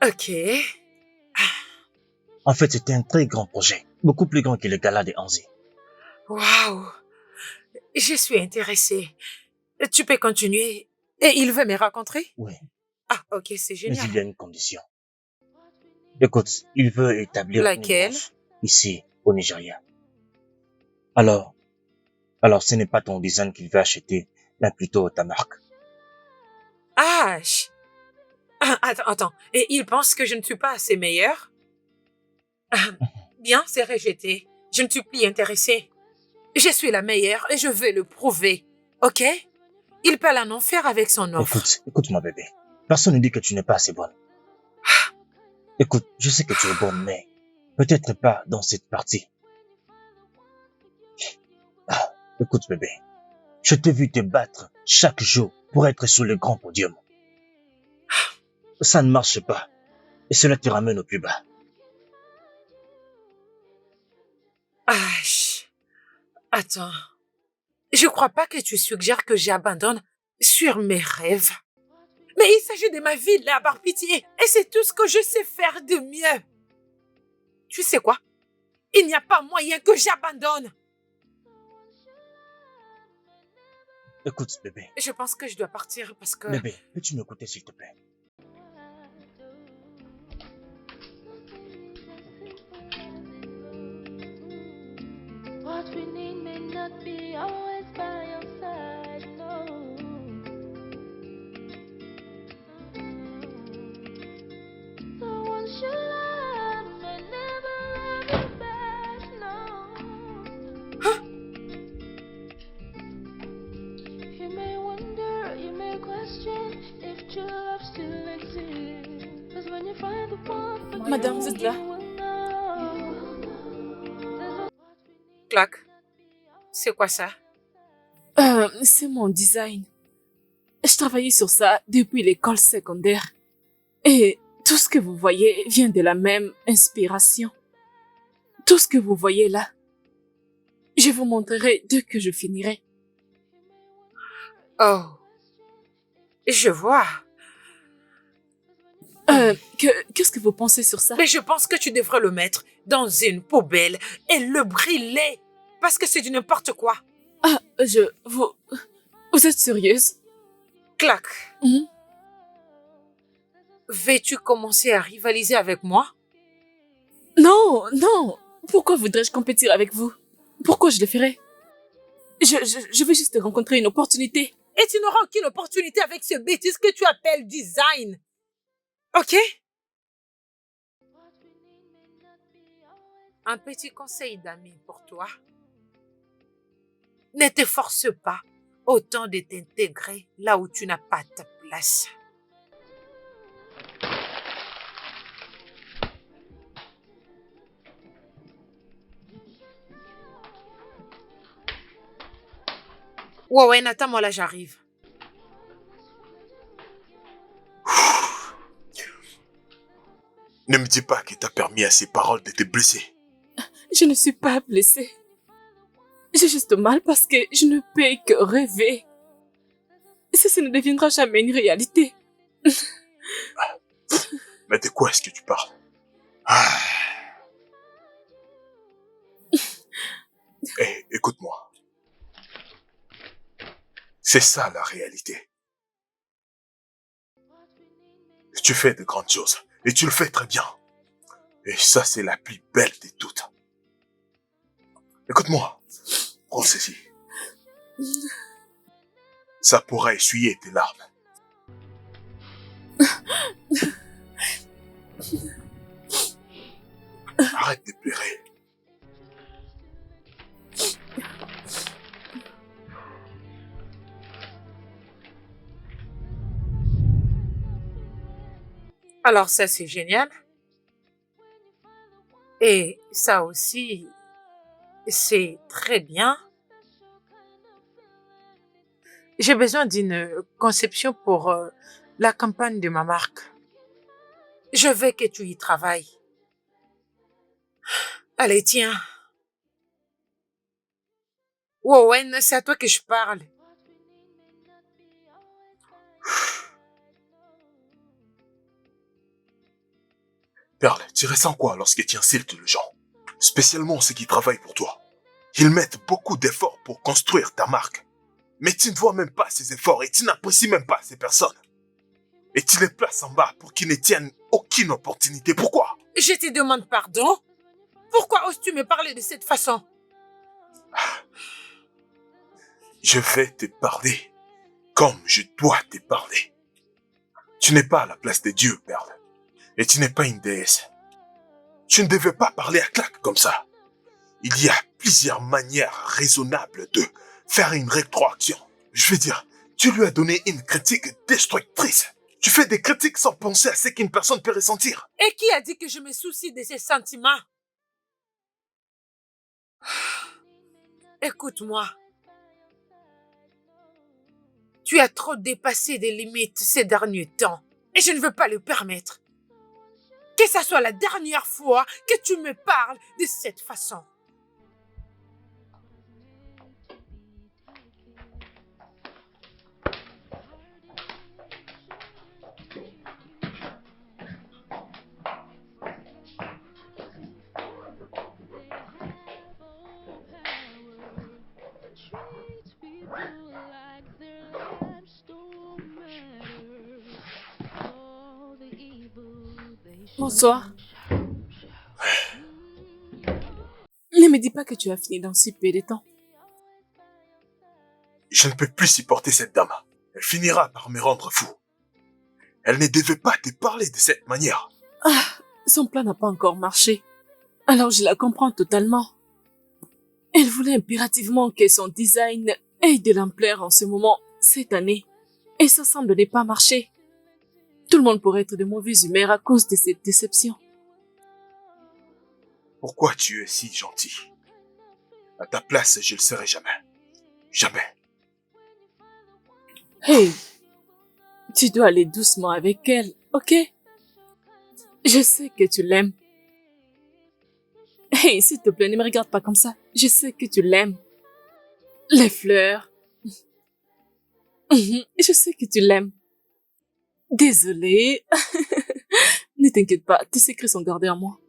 [SPEAKER 1] Ok.
[SPEAKER 6] En fait, c'était un très grand projet, beaucoup plus grand que le gala des Anzi.
[SPEAKER 1] Waouh. Je suis intéressée. Tu peux continuer. Et il veut me rencontrer?
[SPEAKER 6] Oui,
[SPEAKER 1] Ah, ok, c'est
[SPEAKER 6] mais
[SPEAKER 1] génial.
[SPEAKER 6] il y a une condition. Écoute, il veut établir
[SPEAKER 1] Laquelle?
[SPEAKER 6] une branche ici, au Nigeria. Alors, ce n'est pas ton design qu'il veut acheter, mais plutôt ta marque.
[SPEAKER 1] Ash. Ah, attends. Et il pense que je ne suis pas assez meilleure? Ah, bien, c'est rejeté. Je ne suis plus intéressée. Je suis la meilleure et je vais le prouver. Ok? Il peut en faire avec son offre.
[SPEAKER 6] Écoute, mon bébé. Personne ne dit que tu n'es pas assez bonne. Écoute, je sais que tu es bonne, mais peut-être pas dans cette partie. Écoute, bébé. Je t'ai vu te battre chaque jour pour être sur le grand podium. Ça ne marche pas. Et cela te ramène au plus bas.
[SPEAKER 1] Ash. Attends. Je crois pas que tu suggères que j'abandonne sur mes rêves. Mais il s'agit de ma vie, là, par pitié. Et c'est tout ce que je sais faire de mieux. Tu sais quoi? Il n'y a pas moyen que j'abandonne.
[SPEAKER 6] Écoute, bébé.
[SPEAKER 1] Je pense que je dois partir parce que...
[SPEAKER 6] Bébé, peux-tu m'écouter s'il te plaît?
[SPEAKER 4] What we need may not be always by your side, no. Someone should love may never love you back, no. You may wonder, you may question if true love still exists. 'Cause when you find the one for
[SPEAKER 2] Madame,
[SPEAKER 4] you,
[SPEAKER 2] vous êtes là?
[SPEAKER 4] you will know.
[SPEAKER 1] Clac. C'est quoi ça?
[SPEAKER 2] C'est mon design. Je travaillais sur ça depuis l'école secondaire. Et tout ce que vous voyez vient de la même inspiration. Tout ce que vous voyez là. Je vous montrerai dès que je finirai.
[SPEAKER 1] Oh. Je vois.
[SPEAKER 2] Qu'est-ce que vous pensez sur ça?
[SPEAKER 1] Mais je pense que tu devrais le mettre dans une poubelle et le brûler. Parce que c'est du n'importe quoi.
[SPEAKER 2] Ah, vous êtes sérieuse?
[SPEAKER 1] Clac.
[SPEAKER 2] Mhm.
[SPEAKER 1] Veux-tu commencer à rivaliser avec moi?
[SPEAKER 2] Non. Pourquoi voudrais-je compétir avec vous? Pourquoi je le ferais? Je veux juste rencontrer une opportunité.
[SPEAKER 1] Et tu n'auras aucune opportunité avec ce bêtise que tu appelles design. Ok? Un petit conseil d'ami pour toi. Ne te force pas autant de t'intégrer là où tu n'as pas ta place. Ouais, Nathan, moi là, j'arrive.
[SPEAKER 3] Ne me dis pas que t'as permis à ces paroles de te blesser.
[SPEAKER 2] Je ne suis pas blessée. J'ai juste mal parce que je ne peux que rêver. Ça ne deviendra jamais une réalité.
[SPEAKER 3] Mais de quoi est-ce que tu parles? Ah. Hé, écoute-moi. C'est ça la réalité. Tu fais de grandes choses. Et tu le fais très bien. Et ça, c'est la plus belle de toutes. Écoute-moi. Prends ceci. Ça pourra essuyer tes larmes. Arrête de pleurer.
[SPEAKER 1] Alors ça, c'est génial. Et ça aussi, c'est très bien. J'ai besoin d'une conception pour la campagne de ma marque. Je veux que tu y travailles. Allez, tiens. Wowen, c'est à toi que je parle.
[SPEAKER 3] Perle, tu ressens quoi lorsque tu insultes les gens? Spécialement ceux qui travaillent pour toi. Ils mettent beaucoup d'efforts pour construire ta marque. Mais tu ne vois même pas ces efforts et tu n'apprécies même pas ces personnes. Et tu les places en bas pour qu'ils ne tiennent aucune opportunité. Pourquoi?
[SPEAKER 1] Je te demande pardon. Pourquoi oses-tu me parler de cette façon?
[SPEAKER 3] Je vais te parler comme je dois te parler. Tu n'es pas à la place de Dieu, Perle. Et tu n'es pas une déesse. Tu ne devais pas parler à claque comme ça. Il y a plusieurs manières raisonnables de faire une rétroaction. Je veux dire, tu lui as donné une critique destructrice. Tu fais des critiques sans penser à ce qu'une personne peut ressentir.
[SPEAKER 1] Et qui a dit que je me soucie de ses sentiments? Écoute-moi. Tu as trop dépassé des limites ces derniers temps. Et je ne veux pas le permettre. Que ça soit la dernière fois que tu me parles de cette façon.
[SPEAKER 2] Bonsoir. Ne me dis pas que tu as fini dans si peu de temps.
[SPEAKER 3] Je ne peux plus supporter cette dame. Elle finira par me rendre fou. Elle ne devait pas te parler de cette manière.
[SPEAKER 2] Ah, son plan n'a pas encore marché. Alors je la comprends totalement. Elle voulait impérativement que son design ait de l'ampleur en ce moment, cette année. Et ça semble ne pas marcher. Tout le monde pourrait être de mauvaise humeur à cause de cette déception.
[SPEAKER 3] Pourquoi tu es si gentil? À ta place, je le serai jamais. Jamais.
[SPEAKER 2] Hey, tu dois aller doucement avec elle, ok? Je sais que tu l'aimes. Hey, s'il te plaît, ne me regarde pas comme ça. Je sais que tu l'aimes. Les fleurs. Je sais que tu l'aimes. Désolée. Ne t'inquiète pas, tes secrets sont gardés en moi.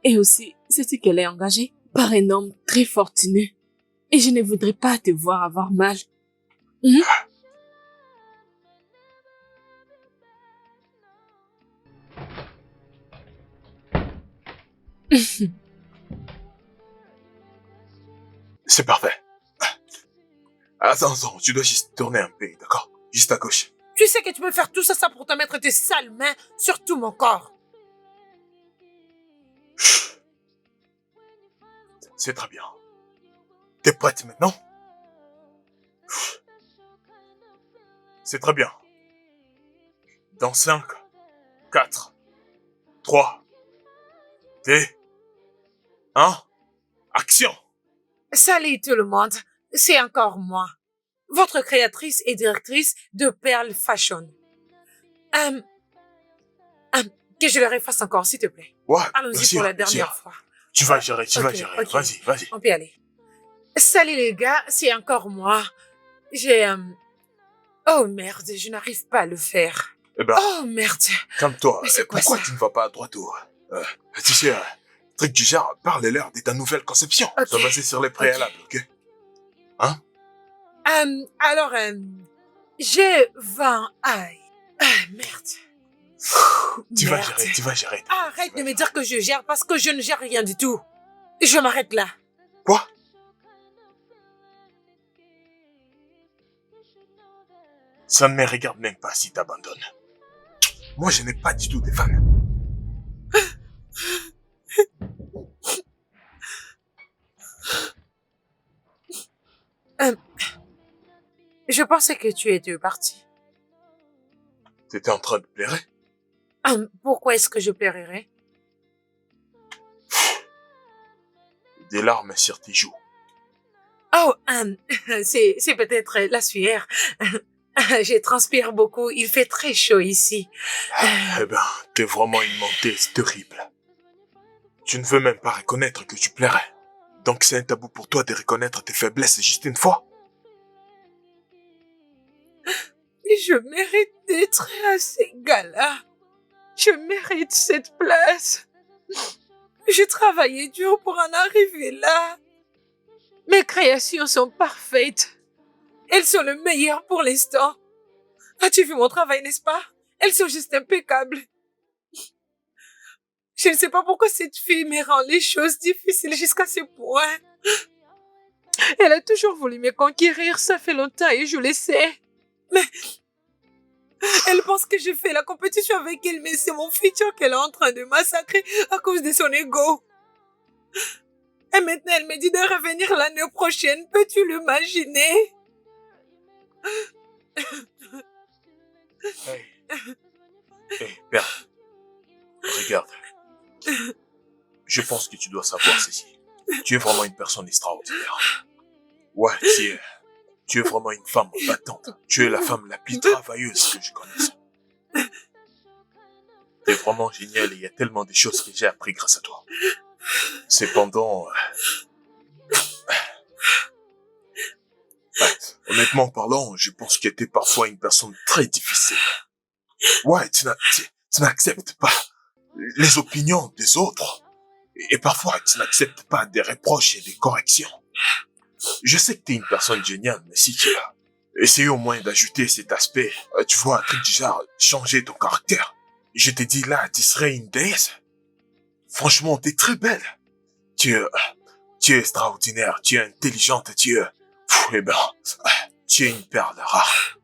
[SPEAKER 2] Et aussi, sais-tu qu'elle est engagée par un homme très fortuné. Et je ne voudrais pas te voir avoir mal.
[SPEAKER 3] C'est parfait. Attends, tu dois juste tourner un peu, d'accord? Juste à gauche.
[SPEAKER 1] Tu sais que tu peux faire tout ça pour te mettre tes sales mains sur tout mon corps.
[SPEAKER 3] C'est très bien. T'es prête maintenant? C'est très bien. Dans 5, 4, 3, 2, 1, action!
[SPEAKER 1] Salut tout le monde, c'est encore moi, votre créatrice et directrice de Pearl Fashion. Que je le refasse encore, s'il te plaît.
[SPEAKER 3] Ouais, bien
[SPEAKER 1] Allons-y
[SPEAKER 3] sûr,
[SPEAKER 1] pour la
[SPEAKER 3] bien
[SPEAKER 1] dernière
[SPEAKER 3] sûr.
[SPEAKER 1] fois.
[SPEAKER 3] Tu vas gérer, tu vas
[SPEAKER 1] Ok,
[SPEAKER 3] gérer.
[SPEAKER 1] ok.
[SPEAKER 3] Vas-y, vas-y.
[SPEAKER 1] On peut y aller. Salut les gars, c'est encore moi. J'ai... Oh merde, je n'arrive pas à le faire.
[SPEAKER 3] Eh ben,
[SPEAKER 1] Oh merde.
[SPEAKER 3] calme-toi.
[SPEAKER 1] Mais c'est quoi
[SPEAKER 3] Pourquoi
[SPEAKER 1] ça?
[SPEAKER 3] tu ne vas pas à droite au... Tu sais, truc du genre, parle-leur de ta nouvelle conception.
[SPEAKER 1] Ok.
[SPEAKER 3] Ça basé sur les préalables, ok?
[SPEAKER 1] Alors, j'ai 20... Aïe. Ah, merde.
[SPEAKER 3] Tu vas
[SPEAKER 1] Merde.
[SPEAKER 3] gérer, tu vas gérer.
[SPEAKER 1] Arrête de me dire que je gère parce que je ne gère rien du tout. Je m'arrête là.
[SPEAKER 3] Quoi? Ça ne me regarde même pas si t'abandonnes. Moi, je n'ai pas du tout de fans.
[SPEAKER 1] Je pensais que tu étais parti.
[SPEAKER 3] T'étais en train de pleurer?
[SPEAKER 1] Pourquoi est-ce que je pleurerais?
[SPEAKER 3] Des larmes sur tes joues.
[SPEAKER 1] Oh, c'est peut-être la sueur. Je transpire beaucoup. Il fait très chaud ici.
[SPEAKER 3] Eh ben, t'es vraiment une menteuse terrible. Tu ne veux même pas reconnaître que tu plairais. Donc c'est un tabou pour toi de reconnaître tes faiblesses juste une fois.
[SPEAKER 1] Je mérite d'être à ces gars-là. Je mérite cette place. J'ai travaillé dur pour en arriver là. Mes créations sont parfaites. Elles sont le meilleur pour l'instant. As-tu vu mon travail, n'est-ce pas? Elles sont juste impeccables. Je ne sais pas pourquoi cette fille me rend les choses difficiles jusqu'à ce point. Elle a toujours voulu me conquérir, ça fait longtemps et je le sais. Mais elle pense que je fais la compétition avec elle, mais c'est mon futur qu'elle est en train de massacrer à cause de son ego. Et maintenant, elle me dit de revenir l'année prochaine. Peux-tu l'imaginer?
[SPEAKER 3] Hey. Hey, père. Regarde. Je pense que tu dois savoir ceci. Tu es vraiment une personne extraordinaire. Ouais, tu es vraiment une femme battante. Tu es la femme la plus travailleuse que je connaisse. T'es vraiment géniale et il y a tellement de choses que j'ai appris grâce à toi. Cependant, honnêtement parlant, je pense que t'es parfois une personne très difficile. Ouais, tu n'acceptes pas les opinions des autres. Et parfois, tu n'acceptes pas des reproches et des corrections. Je sais que t'es une personne géniale, mais si tu as essayé au moins d'ajouter cet aspect, tu vois, un truc du genre, changer ton caractère. Je te dis là, tu serais une déesse. Franchement, t'es très belle. Tu es extraordinaire, tu es intelligente, eh ben, tu es une perle rare.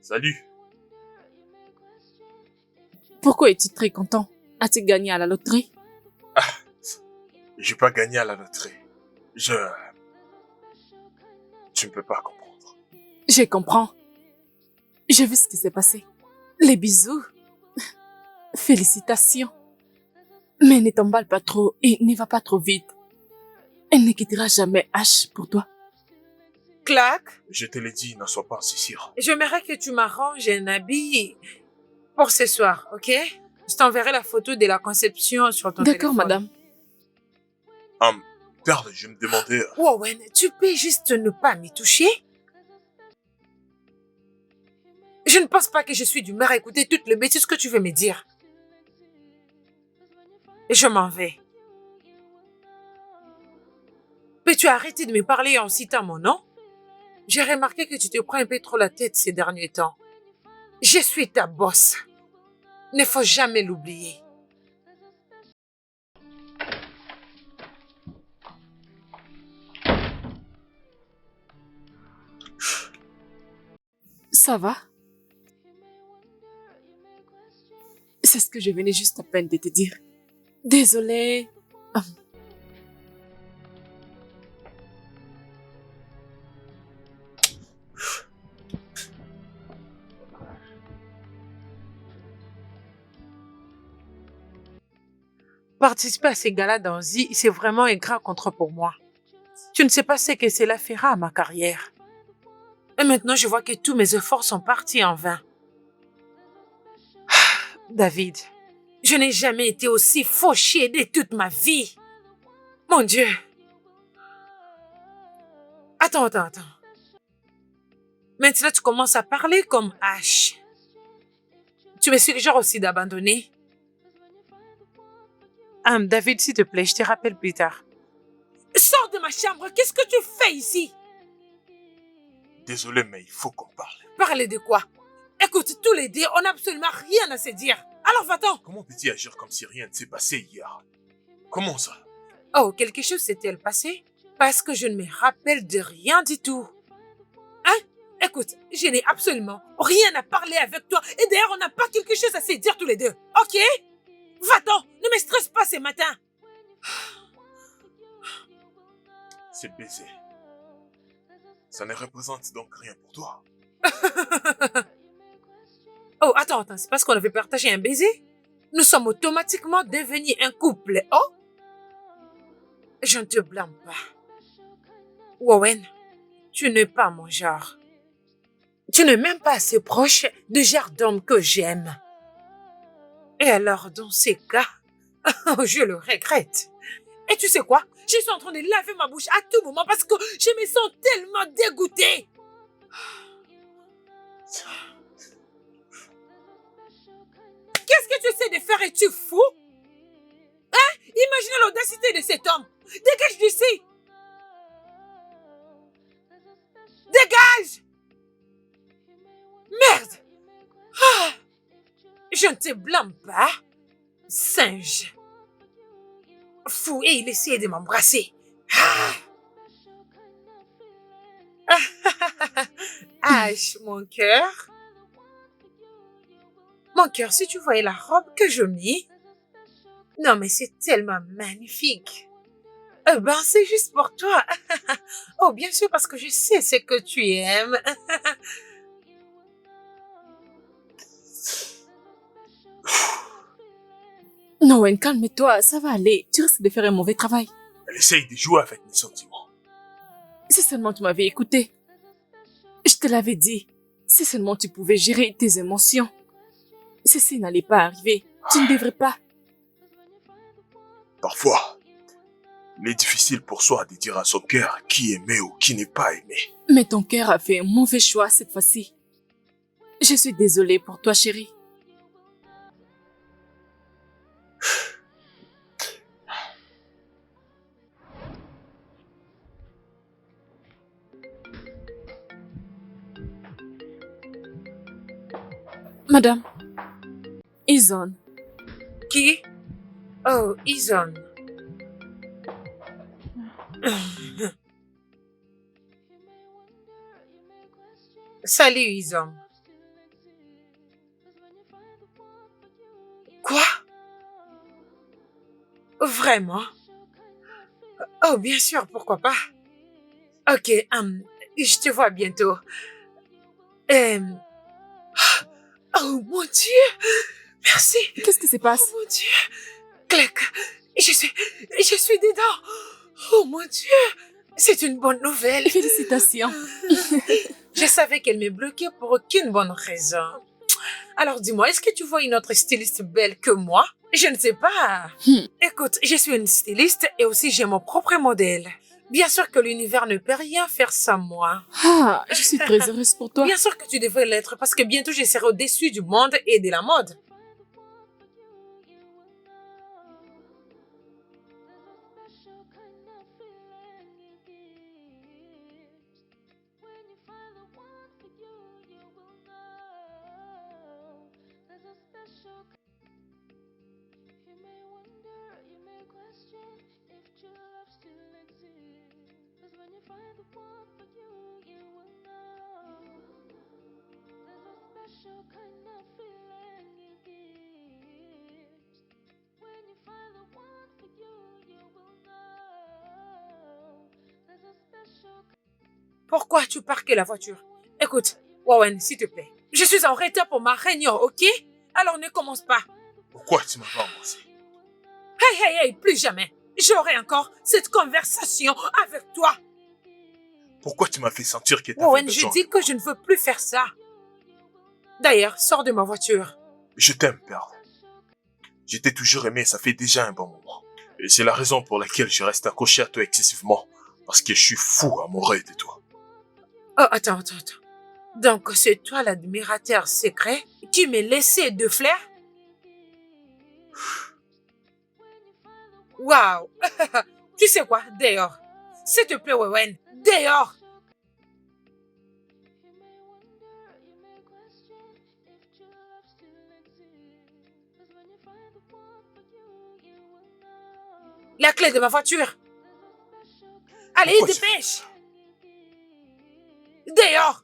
[SPEAKER 3] Salut.
[SPEAKER 2] Pourquoi es-tu très content? As-tu gagné à la loterie?
[SPEAKER 3] J'ai pas gagné à la loterie. Tu ne peux pas comprendre.
[SPEAKER 2] Je comprends. J'ai vu ce qui s'est passé. Les bisous. Félicitations. Mais ne t'emballe pas trop et ne va pas trop vite. Elle ne quittera jamais H pour toi.
[SPEAKER 1] Clac.
[SPEAKER 3] Je te l'ai dit, ne sois pas si sûr.
[SPEAKER 1] J'aimerais que tu m'arranges un habit pour ce soir, ok? Je t'enverrai la photo de la conception sur ton téléphone.
[SPEAKER 2] D'accord, madame.
[SPEAKER 3] Perle, je me demandais...
[SPEAKER 1] Wowen, tu peux juste ne pas m'y toucher? Je ne pense pas que je suis d'humeur à écouter toutes les bêtises que tu veux me dire. Et je m'en vais. Peux-tu arrêter de me parler en citant mon nom? J'ai remarqué que tu te prends un peu trop la tête ces derniers temps. Je suis ta boss. Ne faut jamais l'oublier.
[SPEAKER 2] Ça va? C'est ce que je venais juste à peine de te dire. Désolée.
[SPEAKER 1] Participer à ces galas d'Anzi, c'est vraiment un grand contre pour moi. Tu ne sais pas ce que cela fera à ma carrière. Et maintenant, je vois que tous mes efforts sont partis en vain. David, je n'ai jamais été aussi fauchée de toute ma vie. Mon Dieu. Attends. Maintenant, tu commences à parler comme H. Tu me suggères aussi d'abandonner. David, s'il te plaît, je te rappelle plus tard. Sors de ma chambre, qu'est-ce que tu fais ici?
[SPEAKER 3] Désolé, mais il faut qu'on parle.
[SPEAKER 1] Parler de quoi? Écoute, tous les deux, on n'a absolument rien à se dire. Alors va-t'en.
[SPEAKER 3] Comment peux-tu agir comme si rien ne s'est passé hier? Comment ça?
[SPEAKER 1] Oh, quelque chose s'est-elle passé? Parce que je ne me rappelle de rien du tout. Hein? Écoute, je n'ai absolument rien à parler avec toi. Et d'ailleurs, on n'a pas quelque chose à se dire tous les deux. Ok? Va-t'en, ne me stresse pas ce matin.
[SPEAKER 3] C'est baiser. Ça ne représente donc rien pour toi.
[SPEAKER 1] Oh, attends, c'est parce qu'on avait partagé un baiser? Nous sommes automatiquement devenus un couple, oh? Je ne te blâme pas. Owen, tu n'es pas mon genre. Tu n'es même pas assez proche du genre d'homme que j'aime. Et alors, dans ces cas, je le regrette. Et tu sais quoi? Je suis en train de laver ma bouche à tout moment parce que je me sens tellement dégoûtée. Qu'est-ce que tu essaies de faire? Es-tu fou? Hein? Imagine l'audacité de cet homme. Dégage d'ici. Dégage! Merde! Ah! Je ne te blâme pas, singe. Fou, et il essayait de m'embrasser. Ah! H, mon cœur. Mon cœur, si tu voyais la robe que je mis. Non, mais c'est tellement magnifique. Ben, c'est juste pour toi. Oh, bien sûr, parce que je sais ce que tu aimes.
[SPEAKER 2] Non, Wen, calme-toi, ça va aller. Tu risques de faire un mauvais travail.
[SPEAKER 3] Elle essaye de jouer avec mes sentiments.
[SPEAKER 2] Si seulement tu m'avais écouté. Je te l'avais dit. Si seulement tu pouvais gérer tes émotions. Ceci n'allait pas arriver. Tu ne devrais pas.
[SPEAKER 3] Parfois, il est difficile pour soi de dire à son cœur qui aimer ou qui n'est pas aimé.
[SPEAKER 2] Mais ton cœur a fait un mauvais choix cette fois-ci. Je suis désolée pour toi, chérie. Madame, Izon.
[SPEAKER 1] Qui? Oh, Izon. Salut, Izon. Quoi? Vraiment? Oh, bien sûr, pourquoi pas? Ok, je te vois bientôt. Oh, mon Dieu! Merci!
[SPEAKER 2] Qu'est-ce qui se passe?
[SPEAKER 1] Oh, mon Dieu! Clac! Je suis dedans! Oh, mon Dieu! C'est une bonne nouvelle!
[SPEAKER 2] Félicitations.
[SPEAKER 1] Je savais qu'elle me bloquait pour aucune bonne raison. Alors dis-moi, est-ce que tu vois une autre styliste belle que moi? Je ne sais pas. Écoute, je suis une styliste et aussi j'ai mon propre modèle. Bien sûr que l'univers ne peut rien faire sans moi.
[SPEAKER 2] Ah, je suis très heureuse pour toi.
[SPEAKER 1] Bien sûr que tu devrais l'être parce que bientôt je serai au-dessus du monde et de la mode. pourquoi tu parquais la voiture? Écoute, Warren, s'il te plaît. Je suis en retard pour ma réunion, ok? Alors ne commence pas.
[SPEAKER 3] Pourquoi tu m'as pas embrassé?
[SPEAKER 1] Hey, plus jamais. J'aurai encore cette conversation avec toi.
[SPEAKER 3] Pourquoi tu m'as fait sentir que t'avais
[SPEAKER 1] Warren,
[SPEAKER 3] besoin
[SPEAKER 1] je dis
[SPEAKER 3] de
[SPEAKER 1] que
[SPEAKER 3] moi?
[SPEAKER 1] je ne veux plus faire ça. D'ailleurs, sors de ma voiture.
[SPEAKER 3] Je t'aime, Pearl. Je t'ai toujours aimé, ça fait déjà un bon moment. Et c'est la raison pour laquelle je reste accroché à toi excessivement. Parce que je suis fou amoureux de toi.
[SPEAKER 1] Oh, attends. Donc, c'est toi l'admirateur secret qui m'est laissé de flair? Waouh! Tu sais quoi? Dehors. S'il te plaît, Warren. Dehors! La clé de ma voiture. Allez,
[SPEAKER 3] Pourquoi tu
[SPEAKER 1] dépêche! Dehors!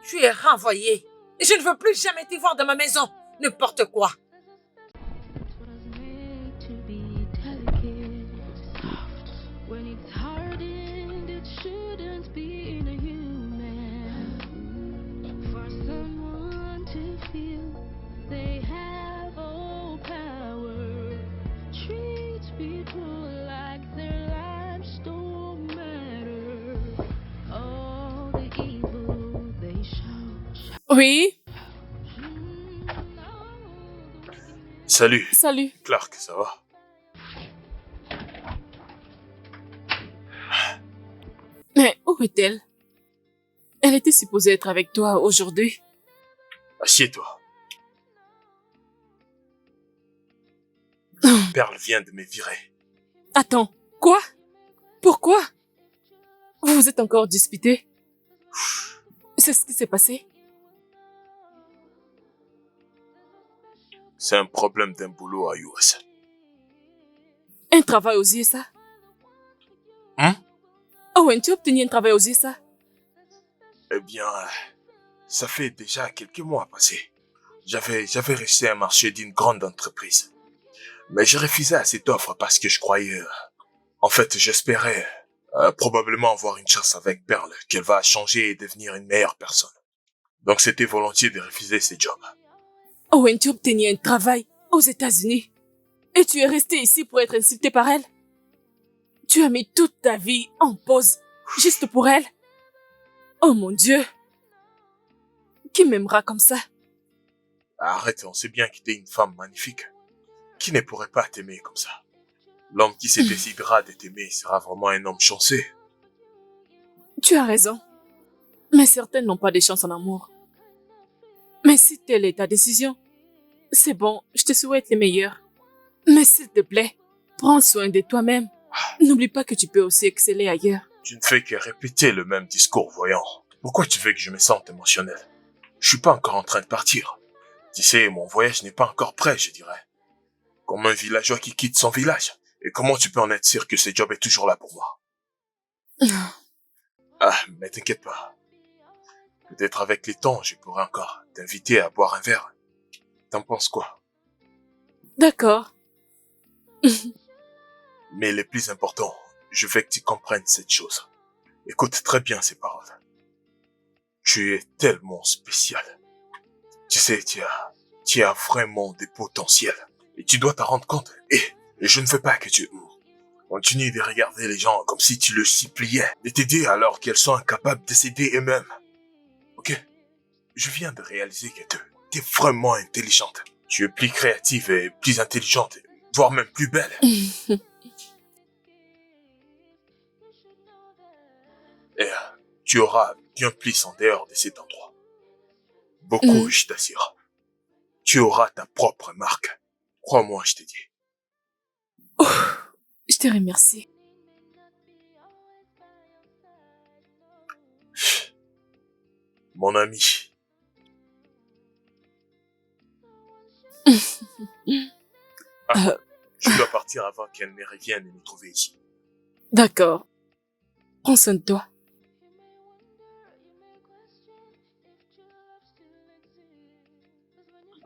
[SPEAKER 1] Tu es renvoyé. Et je ne veux plus jamais te voir dans ma maison. N'importe quoi.
[SPEAKER 4] What I was made to be delicate, soft. When it's hardened, it shouldn't be inhuman. For someone to feel they have all power, treat people like their lives don't matter. All the evil they show.
[SPEAKER 2] Oui,
[SPEAKER 3] Salut,
[SPEAKER 2] salut.
[SPEAKER 3] Clark, ça va?
[SPEAKER 2] Mais où est-elle? Elle était supposée être avec toi aujourd'hui.
[SPEAKER 3] Assieds-toi. Pearl vient de me virer.
[SPEAKER 2] Attends, quoi? Pourquoi? Vous vous êtes encore disputé? C'est ce qui s'est passé?
[SPEAKER 3] C'est un problème d'un boulot à US.
[SPEAKER 2] Un travail aux USA?
[SPEAKER 3] Hein?
[SPEAKER 2] Owen, tu as obtenu un travail aux USA?
[SPEAKER 3] Eh bien, ça fait déjà quelques mois passés. J'avais reçu un marché d'une grande entreprise. Mais j'ai refusé à cette offre parce que je croyais... en fait, j'espérais probablement avoir une chance avec Pearl, qu'elle va changer et devenir une meilleure personne. Donc c'était volontiers de refuser ce job.
[SPEAKER 2] Owen, tu as obtenu un travail aux États-Unis. Et tu es resté ici pour être insulté par elle? Tu as mis toute ta vie en pause, juste pour elle? Oh mon Dieu! Qui m'aimera comme ça?
[SPEAKER 3] Arrête, on sait bien que t'es une femme magnifique. Qui ne pourrait pas t'aimer comme ça? L'homme qui se décidera de t'aimer sera vraiment un homme chanceux.
[SPEAKER 2] Tu as raison. Mais certaines n'ont pas de chance en amour. Mais si telle est ta décision, c'est bon, je te souhaite le meilleur. Mais s'il te plaît, prends soin de toi-même. N'oublie pas que tu peux aussi exceller ailleurs.
[SPEAKER 3] Tu ne fais que répéter le même discours, voyons. Pourquoi tu veux que je me sente émotionnel? Je suis pas encore en train de partir. Tu sais, mon voyage n'est pas encore prêt, je dirais. Comme un villageois qui quitte son village. Et comment tu peux en être sûr que ce job est toujours là pour moi? Ah, mais t'inquiète pas. Peut-être avec le temps, je pourrais encore t'inviter à boire un verre. T'en penses quoi?
[SPEAKER 2] D'accord.
[SPEAKER 3] Mais le plus important, je veux que tu comprennes cette chose. Écoute très bien ces paroles. Tu es tellement spécial. Tu sais, tu as vraiment des potentiels. Et tu dois t'en rendre compte. Et je ne veux pas que tu continues de regarder les gens comme si tu le suppliais de t'aider alors qu'elles sont incapables de s'aider eux-mêmes. Ok? Je viens de réaliser que tu es vraiment intelligente. Tu es plus créative et plus intelligente, voire même plus belle. Et tu auras bien plus en dehors de cet endroit. Beaucoup, je t'assure. Tu auras ta propre marque. Crois-moi, je te dis.
[SPEAKER 2] Oh, je te remercie.
[SPEAKER 3] Mon ami. Je dois partir avant qu'elle ne revienne et me trouver ici.
[SPEAKER 2] D'accord. Prends soin de toi.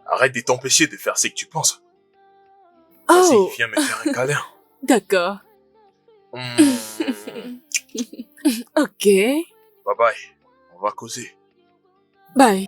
[SPEAKER 3] Arrête de t'empêcher de faire ce que tu penses.
[SPEAKER 2] Oh,
[SPEAKER 3] Vas-y, viens me faire un câlin.
[SPEAKER 2] d'accord.
[SPEAKER 3] Hmm.
[SPEAKER 2] Ok.
[SPEAKER 3] Bye bye. On va causer.
[SPEAKER 2] Bye.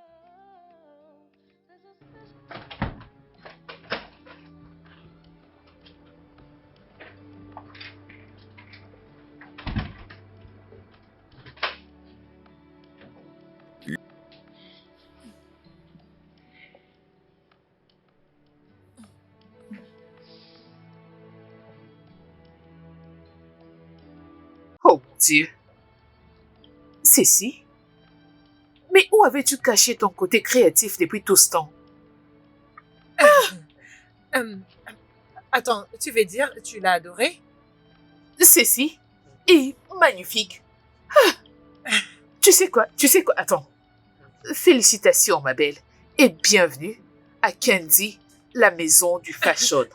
[SPEAKER 5] Oh mon Dieu. Cécile? Mais où avais-tu caché ton côté créatif depuis tout ce temps?
[SPEAKER 1] Attends, tu veux dire, tu l'as adoré?
[SPEAKER 5] Cécile est magnifique. Ah. Tu sais quoi? Attends. Félicitations, ma belle, et bienvenue à Candy, la maison du fashion.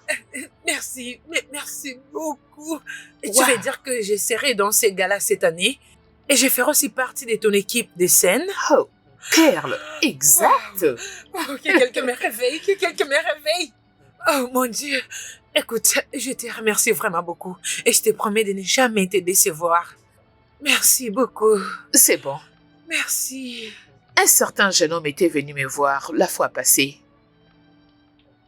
[SPEAKER 1] Merci, mais merci beaucoup. Et
[SPEAKER 5] Wow.
[SPEAKER 1] tu veux dire que j'essaierai dans ces galas cette année et je ferai aussi partie de ton équipe de scène?
[SPEAKER 5] Oh, Perle, exact.
[SPEAKER 1] Oh, que quelqu'un me réveille, que quelqu'un me réveille. Oh mon Dieu. Écoute, je te remercie vraiment beaucoup et je te promets de ne jamais te décevoir. Merci beaucoup.
[SPEAKER 5] C'est bon.
[SPEAKER 1] Merci.
[SPEAKER 5] Un certain jeune homme était venu me voir la fois passée.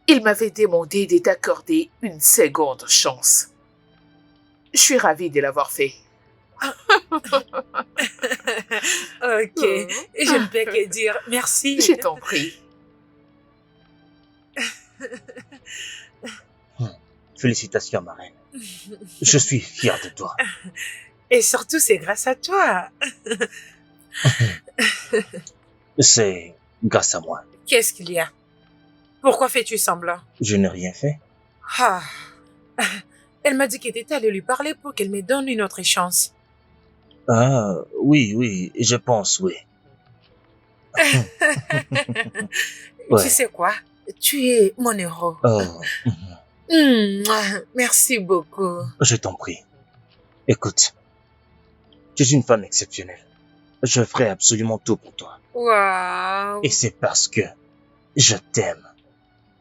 [SPEAKER 5] Il m'avait demandé de t'accorder une seconde chance. Je suis ravie de l'avoir fait.
[SPEAKER 1] Ok, je ne peux que dire merci.
[SPEAKER 5] Je t'en prie.
[SPEAKER 6] Félicitations, ma reine. Je suis fier de toi.
[SPEAKER 1] Et surtout, c'est grâce à toi.
[SPEAKER 6] C'est grâce à moi.
[SPEAKER 1] Qu'est-ce qu'il y a? Pourquoi fais-tu semblant?
[SPEAKER 6] Je n'ai rien fait.
[SPEAKER 1] Ah. Elle m'a dit qu'elle était allée lui parler pour qu'elle me donne une autre chance.
[SPEAKER 6] Ah, oui, je pense, oui. Ouais.
[SPEAKER 1] Tu sais quoi? Tu es mon héros.
[SPEAKER 6] Oh,
[SPEAKER 1] Merci beaucoup.
[SPEAKER 6] je t'en prie. Écoute, tu es une femme exceptionnelle. Je ferai absolument tout pour toi.
[SPEAKER 1] Waouh.
[SPEAKER 6] Et c'est parce que je t'aime.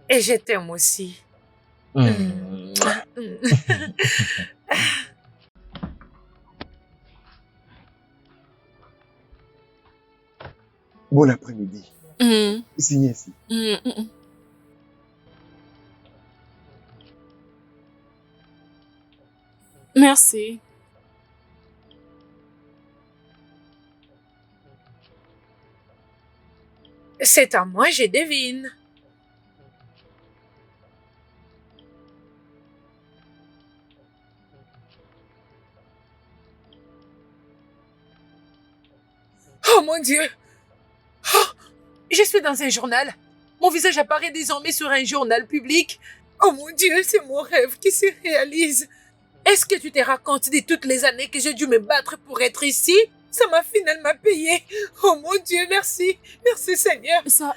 [SPEAKER 1] Et je t'aime aussi.
[SPEAKER 6] Mm.
[SPEAKER 7] Bon après-midi.
[SPEAKER 2] Mm,
[SPEAKER 7] Signez ici.
[SPEAKER 2] mm, mm. Merci.
[SPEAKER 1] C'est à moi, je devine. Oh mon Dieu! Oh, je suis dans un journal. Mon visage apparaît désormais sur un journal public. Oh mon Dieu, c'est mon rêve qui se réalise. Est-ce que tu te rends compte de toutes les années que j'ai dû me battre pour être ici? Ça m'a finalement payé. Oh mon Dieu, merci. Merci Seigneur.
[SPEAKER 2] Ça,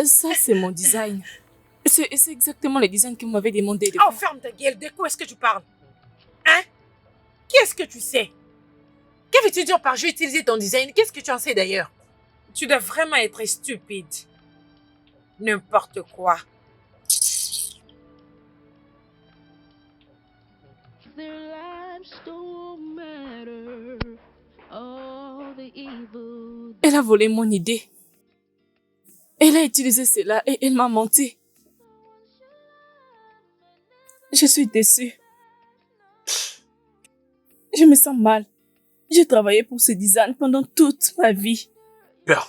[SPEAKER 2] c'est mon design. C'est exactement le design que vous m'avez demandé de
[SPEAKER 1] Oh,
[SPEAKER 2] faire.
[SPEAKER 1] ferme ta gueule. De quoi est-ce que tu parles? Hein? Qu'est-ce que tu sais? Que veux-tu dire par j'ai utilisé ton design? Qu'est-ce que tu en sais d'ailleurs? Tu dois vraiment être stupide. N'importe quoi.
[SPEAKER 4] Their lives don't matter. All the evil.
[SPEAKER 2] Elle a volé mon idée. Elle a utilisé cela et elle m'a menti. Je suis déçue. Je me sens mal. J'ai travaillé pour ce design pendant toute ma vie.
[SPEAKER 3] Perle.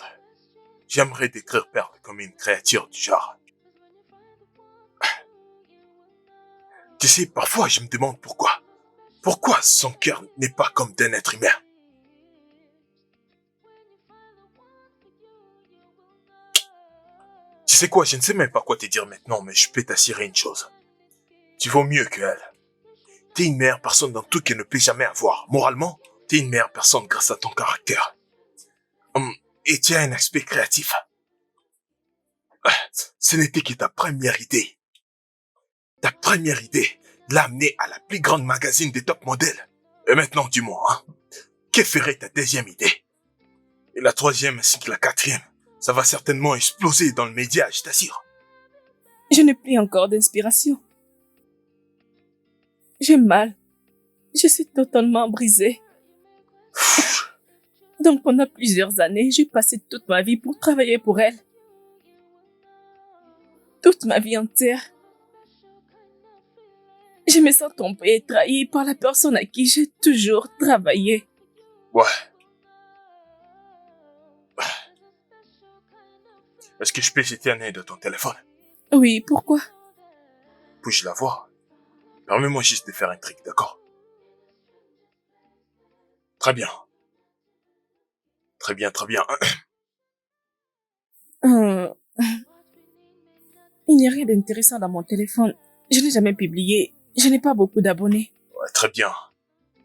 [SPEAKER 3] J'aimerais décrire Perle comme une créature du genre. Tu sais, parfois je me demande pourquoi. Pourquoi son cœur n'est pas comme d'un être humain? Tu sais quoi, je ne sais même pas quoi te dire maintenant, mais je peux t'assurer une chose. Tu vaux mieux qu'elle. T'es une meilleure personne dans tout qu'elle ne peut jamais avoir. Moralement, t'es une meilleure personne grâce à ton caractère. Et tu as un aspect créatif. Ce n'était que ta première idée. Ta première idée l'a amené à la plus grande magazine des top modèles. Et maintenant, dis-moi, hein, que ferait ta deuxième idée? Et la troisième ainsi que la quatrième, ça va certainement exploser dans le média, je t'assure.
[SPEAKER 2] Je n'ai plus encore d'inspiration. J'ai mal. Je suis totalement brisée. Donc pendant plusieurs années, j'ai passé toute ma vie pour travailler pour elle. Toute ma vie entière. Je me sens trompée et trahie par la personne à qui j'ai toujours travaillé.
[SPEAKER 3] Ouais. Est-ce que je peux jeter un œil de ton téléphone?
[SPEAKER 2] Oui, pourquoi?
[SPEAKER 3] Puis-je la voir? Permets-moi juste de faire un truc, d'accord? Très bien. Très bien, très bien.
[SPEAKER 2] Il n'y a rien d'intéressant dans mon téléphone. Je n'ai jamais publié. Je n'ai pas beaucoup d'abonnés.
[SPEAKER 3] Ouais, très bien.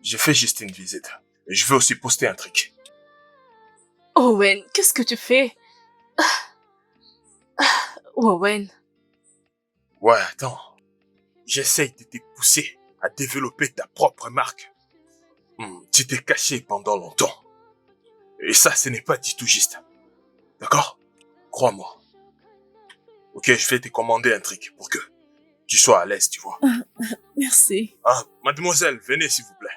[SPEAKER 3] Je fais juste une visite. Et je veux aussi poster un truc.
[SPEAKER 2] Owen, qu'est-ce que tu fais? Owen.
[SPEAKER 3] Ouais, attends. J'essaye de te pousser à développer ta propre marque. Tu t'es caché pendant longtemps. Et ça, ce n'est pas du tout juste. D'accord? Crois-moi. Ok, je vais te commander un truc pour que tu sois à l'aise, tu vois.
[SPEAKER 2] Merci.
[SPEAKER 3] Ah, mademoiselle, venez s'il vous plaît.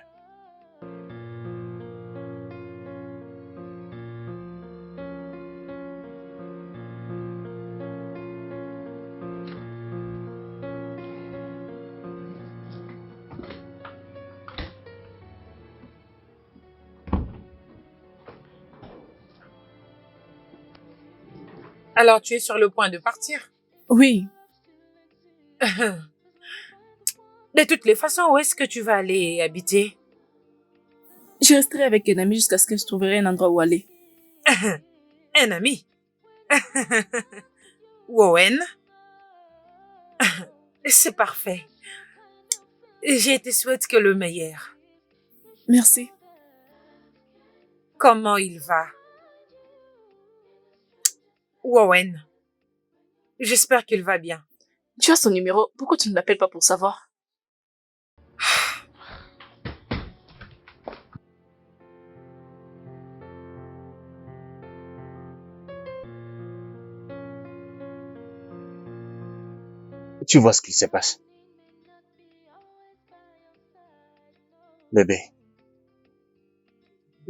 [SPEAKER 1] Alors, tu es sur le point de partir?
[SPEAKER 2] Oui,
[SPEAKER 1] De toutes les façons, où est-ce que tu vas aller habiter?
[SPEAKER 2] je resterai avec un ami jusqu'à ce que je trouverai un endroit où aller.
[SPEAKER 1] Un ami? Owen? C'est parfait. Je te souhaite que le meilleur.
[SPEAKER 2] Merci.
[SPEAKER 1] Comment il va? Owen. J'espère qu'il va bien.
[SPEAKER 2] Tu as son numéro. Pourquoi tu ne l'appelles pas pour savoir?
[SPEAKER 6] Tu vois ce qui se passe. Bébé,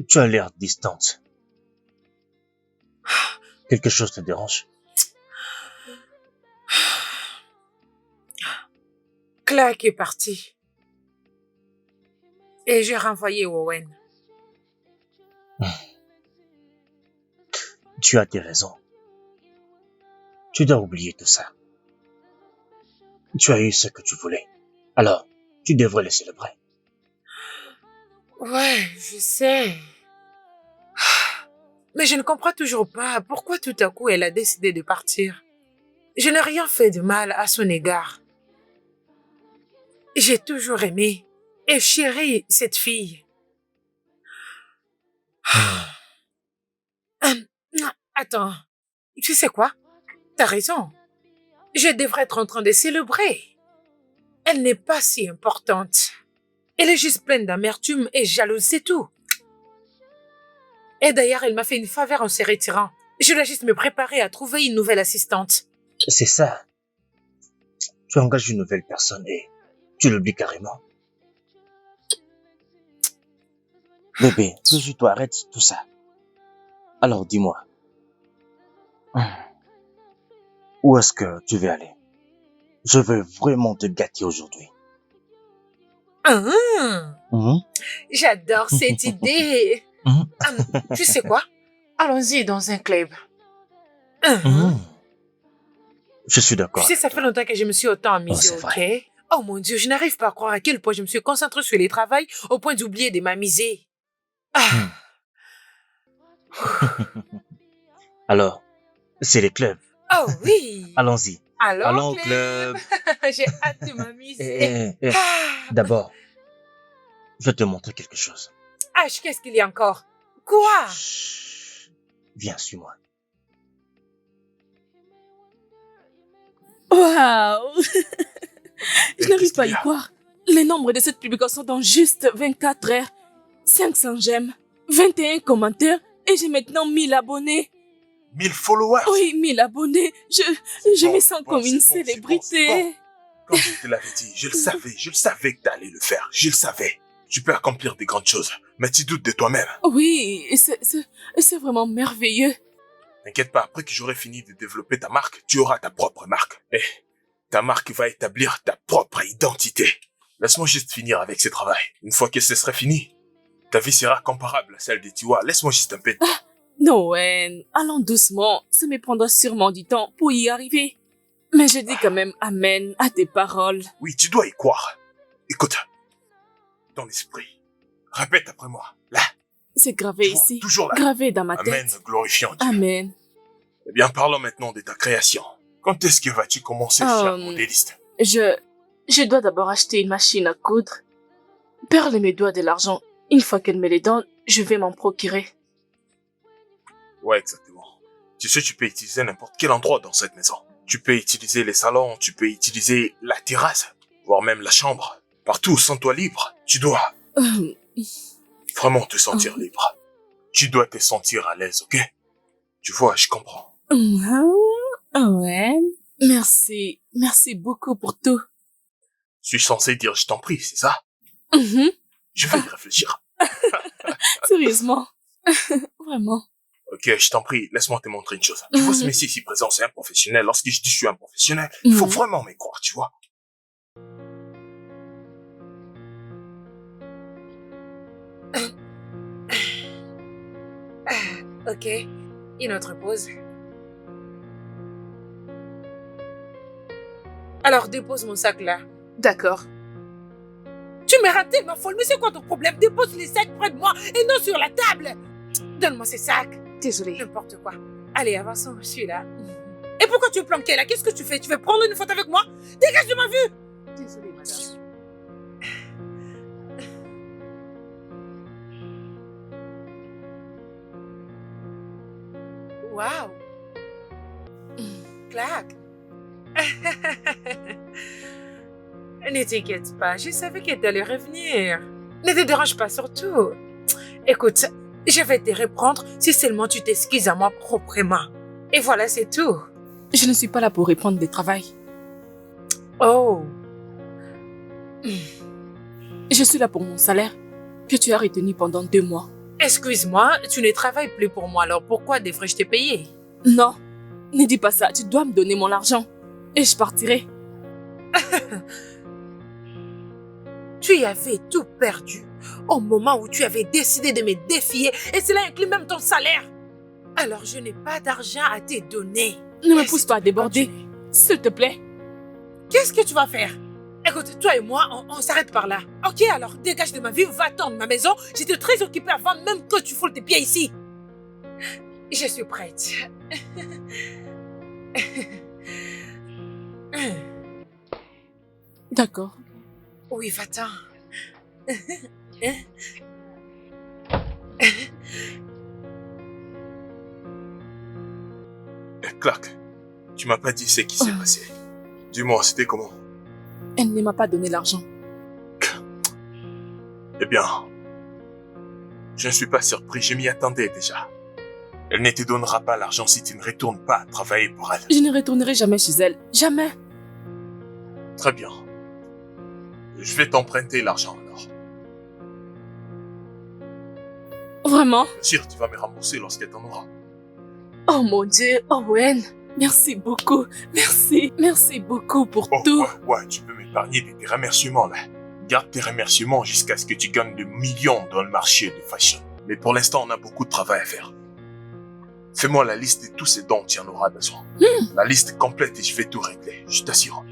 [SPEAKER 6] tu as l'air distante. Quelque chose te dérange?
[SPEAKER 1] Clark est parti. Et j'ai renvoyé Owen.
[SPEAKER 6] Tu as tes raisons. Tu dois oublier tout ça. Tu as eu ce que tu voulais. Alors, tu devrais le célébrer.
[SPEAKER 1] Ouais, je sais. Mais je ne comprends toujours pas pourquoi tout à coup elle a décidé de partir. Je n'ai rien fait de mal à son égard. J'ai toujours aimé et chéri cette fille. Attends, tu sais quoi? T'as raison. Je devrais être en train de célébrer. Elle n'est pas si importante. Elle est juste pleine d'amertume et jalouse, c'est tout. Et d'ailleurs, elle m'a fait une faveur en se retirant. Je dois juste me préparer à trouver une nouvelle assistante.
[SPEAKER 6] C'est ça. Tu engages une nouvelle personne et tu l'oublies carrément. Bébé, toujours-toi, arrête tout ça. Alors dis-moi, où est-ce que tu veux aller? Je veux vraiment te gâter aujourd'hui.
[SPEAKER 1] J'adore cette idée. Tu sais quoi? Allons-y dans un club.
[SPEAKER 6] Je suis
[SPEAKER 1] Tu
[SPEAKER 6] d'accord.
[SPEAKER 1] sais, ça fait longtemps que je me suis autant amusée,
[SPEAKER 6] c'est vrai.
[SPEAKER 1] ok? Oh mon Dieu, je n'arrive pas à croire à quel point je me suis concentrée sur les travail au point d'oublier de m'amuser.
[SPEAKER 6] Alors, c'est les clubs.
[SPEAKER 1] Oh oui.
[SPEAKER 6] Allons-y.
[SPEAKER 1] Alors,
[SPEAKER 6] Allons au club.
[SPEAKER 1] J'ai hâte de m'amuser.
[SPEAKER 6] D'abord, je vais te montrer quelque chose.
[SPEAKER 1] Qu'est-ce qu'il y a encore? Quoi?
[SPEAKER 6] Chut. Viens, suis-moi.
[SPEAKER 2] Waouh! Je n'arrive
[SPEAKER 3] qu'est-ce
[SPEAKER 2] pas à
[SPEAKER 3] qu'il y
[SPEAKER 2] y
[SPEAKER 3] a?
[SPEAKER 2] croire. Les nombres de cette publication dans juste 24 heures. 500 j'aime, 21 commentaires et j'ai maintenant 1000 abonnés.
[SPEAKER 3] 1000 followers.
[SPEAKER 2] Oui, 1000 abonnés. Je
[SPEAKER 3] Bon,
[SPEAKER 2] me sens
[SPEAKER 3] bon,
[SPEAKER 2] comme une
[SPEAKER 3] c'est bon,
[SPEAKER 2] célébrité.
[SPEAKER 3] c'est bon. Comme je te l'avais dit, je le savais que tu allais le faire. Je le savais. Tu peux accomplir des grandes choses. Mais tu doutes de toi-même.
[SPEAKER 2] Oui, c'est vraiment merveilleux.
[SPEAKER 3] T'inquiète pas, après que j'aurai fini de développer ta marque, tu auras ta propre marque. Et ta marque va établir ta propre identité. Laisse-moi juste finir avec ce travail. Une fois que ce sera fini, ta vie sera comparable à celle de Tiwa. Laisse-moi juste un peu de temps.
[SPEAKER 2] Noël, allons doucement. Ça me prendra sûrement du temps pour y arriver. Mais je dis quand même amen à tes paroles.
[SPEAKER 3] Oui, tu dois y croire. Écoute, ton esprit, répète après moi. Là,
[SPEAKER 2] C'est gravé
[SPEAKER 3] tu vois,
[SPEAKER 2] ici,
[SPEAKER 3] toujours là.
[SPEAKER 2] gravé dans ma
[SPEAKER 3] Amen,
[SPEAKER 2] tête.
[SPEAKER 3] glorifiant Dieu.
[SPEAKER 2] Amen.
[SPEAKER 3] Eh bien, parlons maintenant de ta création. Quand est-ce que vas-tu commencer, cher modéliste?
[SPEAKER 2] Je dois d'abord acheter une machine à coudre. Perle me doit de l'argent. Une fois qu'elle me les donne, je vais m'en procurer.
[SPEAKER 3] Ouais, exactement. Tu sais, tu peux utiliser n'importe quel endroit dans cette maison. Tu peux utiliser les salons, tu peux utiliser la terrasse, voire même la chambre. Partout, sens-toi libre. Tu dois vraiment te sentir libre. Tu dois te sentir à l'aise, ok? Tu vois, je comprends.
[SPEAKER 2] Ouais. Merci. Merci beaucoup pour tout.
[SPEAKER 3] Je suis censé dire je t'en prie, c'est ça? Je vais y réfléchir.
[SPEAKER 2] Sérieusement. Vraiment.
[SPEAKER 3] Ok, je t'en prie, laisse-moi te montrer une chose. Tu vois, ce messier ici présent, c'est un professionnel. Lorsque je dis je suis un professionnel, il faut vraiment me croire, tu vois.
[SPEAKER 1] Ok, une autre pause. Alors dépose mon sac là.
[SPEAKER 5] D'accord.
[SPEAKER 1] Tu me rends tellement folle, mais c'est quoi ton problème? Dépose les sacs près de moi et non sur la table. Donne-moi ces sacs.
[SPEAKER 5] Désolée.
[SPEAKER 1] N'importe quoi. Allez, avançons, je suis là. Et pourquoi tu es planqué là? Qu'est-ce que tu fais? Tu veux prendre une photo avec moi? Dégage de ma vue!
[SPEAKER 5] Désolée, madame.
[SPEAKER 1] Waouh! Claque! Ne t'inquiète pas, je savais qu'elle allait revenir. Ne te dérange pas surtout. Écoute, je vais te reprendre si seulement tu t'excuses à moi proprement. Et voilà, c'est tout.
[SPEAKER 2] Je ne suis pas là pour répondre des travail.
[SPEAKER 1] Oh!
[SPEAKER 2] Je suis là pour mon salaire que tu as retenu pendant 2 mois.
[SPEAKER 1] Excuse-moi, tu ne travailles plus pour moi, alors pourquoi devrais-je te payer?
[SPEAKER 2] Non, ne dis pas ça. Tu dois me donner mon argent. Et je partirai.
[SPEAKER 1] Tu avais tout perdu au moment où tu avais décidé de me défier et cela inclut même ton salaire. Alors je n'ai pas d'argent à te donner.
[SPEAKER 2] Ne me
[SPEAKER 1] Et
[SPEAKER 2] pousse
[SPEAKER 1] si
[SPEAKER 2] pas à
[SPEAKER 1] tu peux
[SPEAKER 2] déborder.
[SPEAKER 1] continuer,
[SPEAKER 2] S'il te plaît.
[SPEAKER 1] qu'est-ce que tu vas faire? Écoute, toi et moi, on s'arrête par là. Ok, alors dégage de ma vie, va-t'en de ma maison. J'étais très occupée avant même que tu foules tes pieds ici. Je suis prête.
[SPEAKER 2] D'accord.
[SPEAKER 1] Oui, va-t'en.
[SPEAKER 3] Clark, tu m'as pas dit ce qui s'est passé. Dis-moi, c'était comment?
[SPEAKER 2] Elle ne m'a pas donné l'argent.
[SPEAKER 3] Eh bien, je ne suis pas surpris, je m'y attendais déjà. Elle ne te donnera pas l'argent si tu ne retournes pas travailler pour elle.
[SPEAKER 2] Je ne retournerai jamais chez elle. Jamais.
[SPEAKER 3] Très bien. Je vais t'emprunter l'argent alors.
[SPEAKER 2] Vraiment.
[SPEAKER 3] Bien sûr, tu vas me rembourser lorsqu'elle t'en aura.
[SPEAKER 2] Oh mon Dieu, Owen. Merci beaucoup. Merci. Merci beaucoup pour
[SPEAKER 3] Oh,
[SPEAKER 2] tout.
[SPEAKER 3] ouais, tu peux m'épargner de tes remerciements là. Garde tes remerciements jusqu'à ce que tu gagnes de millions dans le marché de fashion. Mais pour l'instant, on a beaucoup de travail à faire. Fais-moi la liste de tous ces dont tu en auras besoin. La liste complète et je vais tout régler, je t'assure.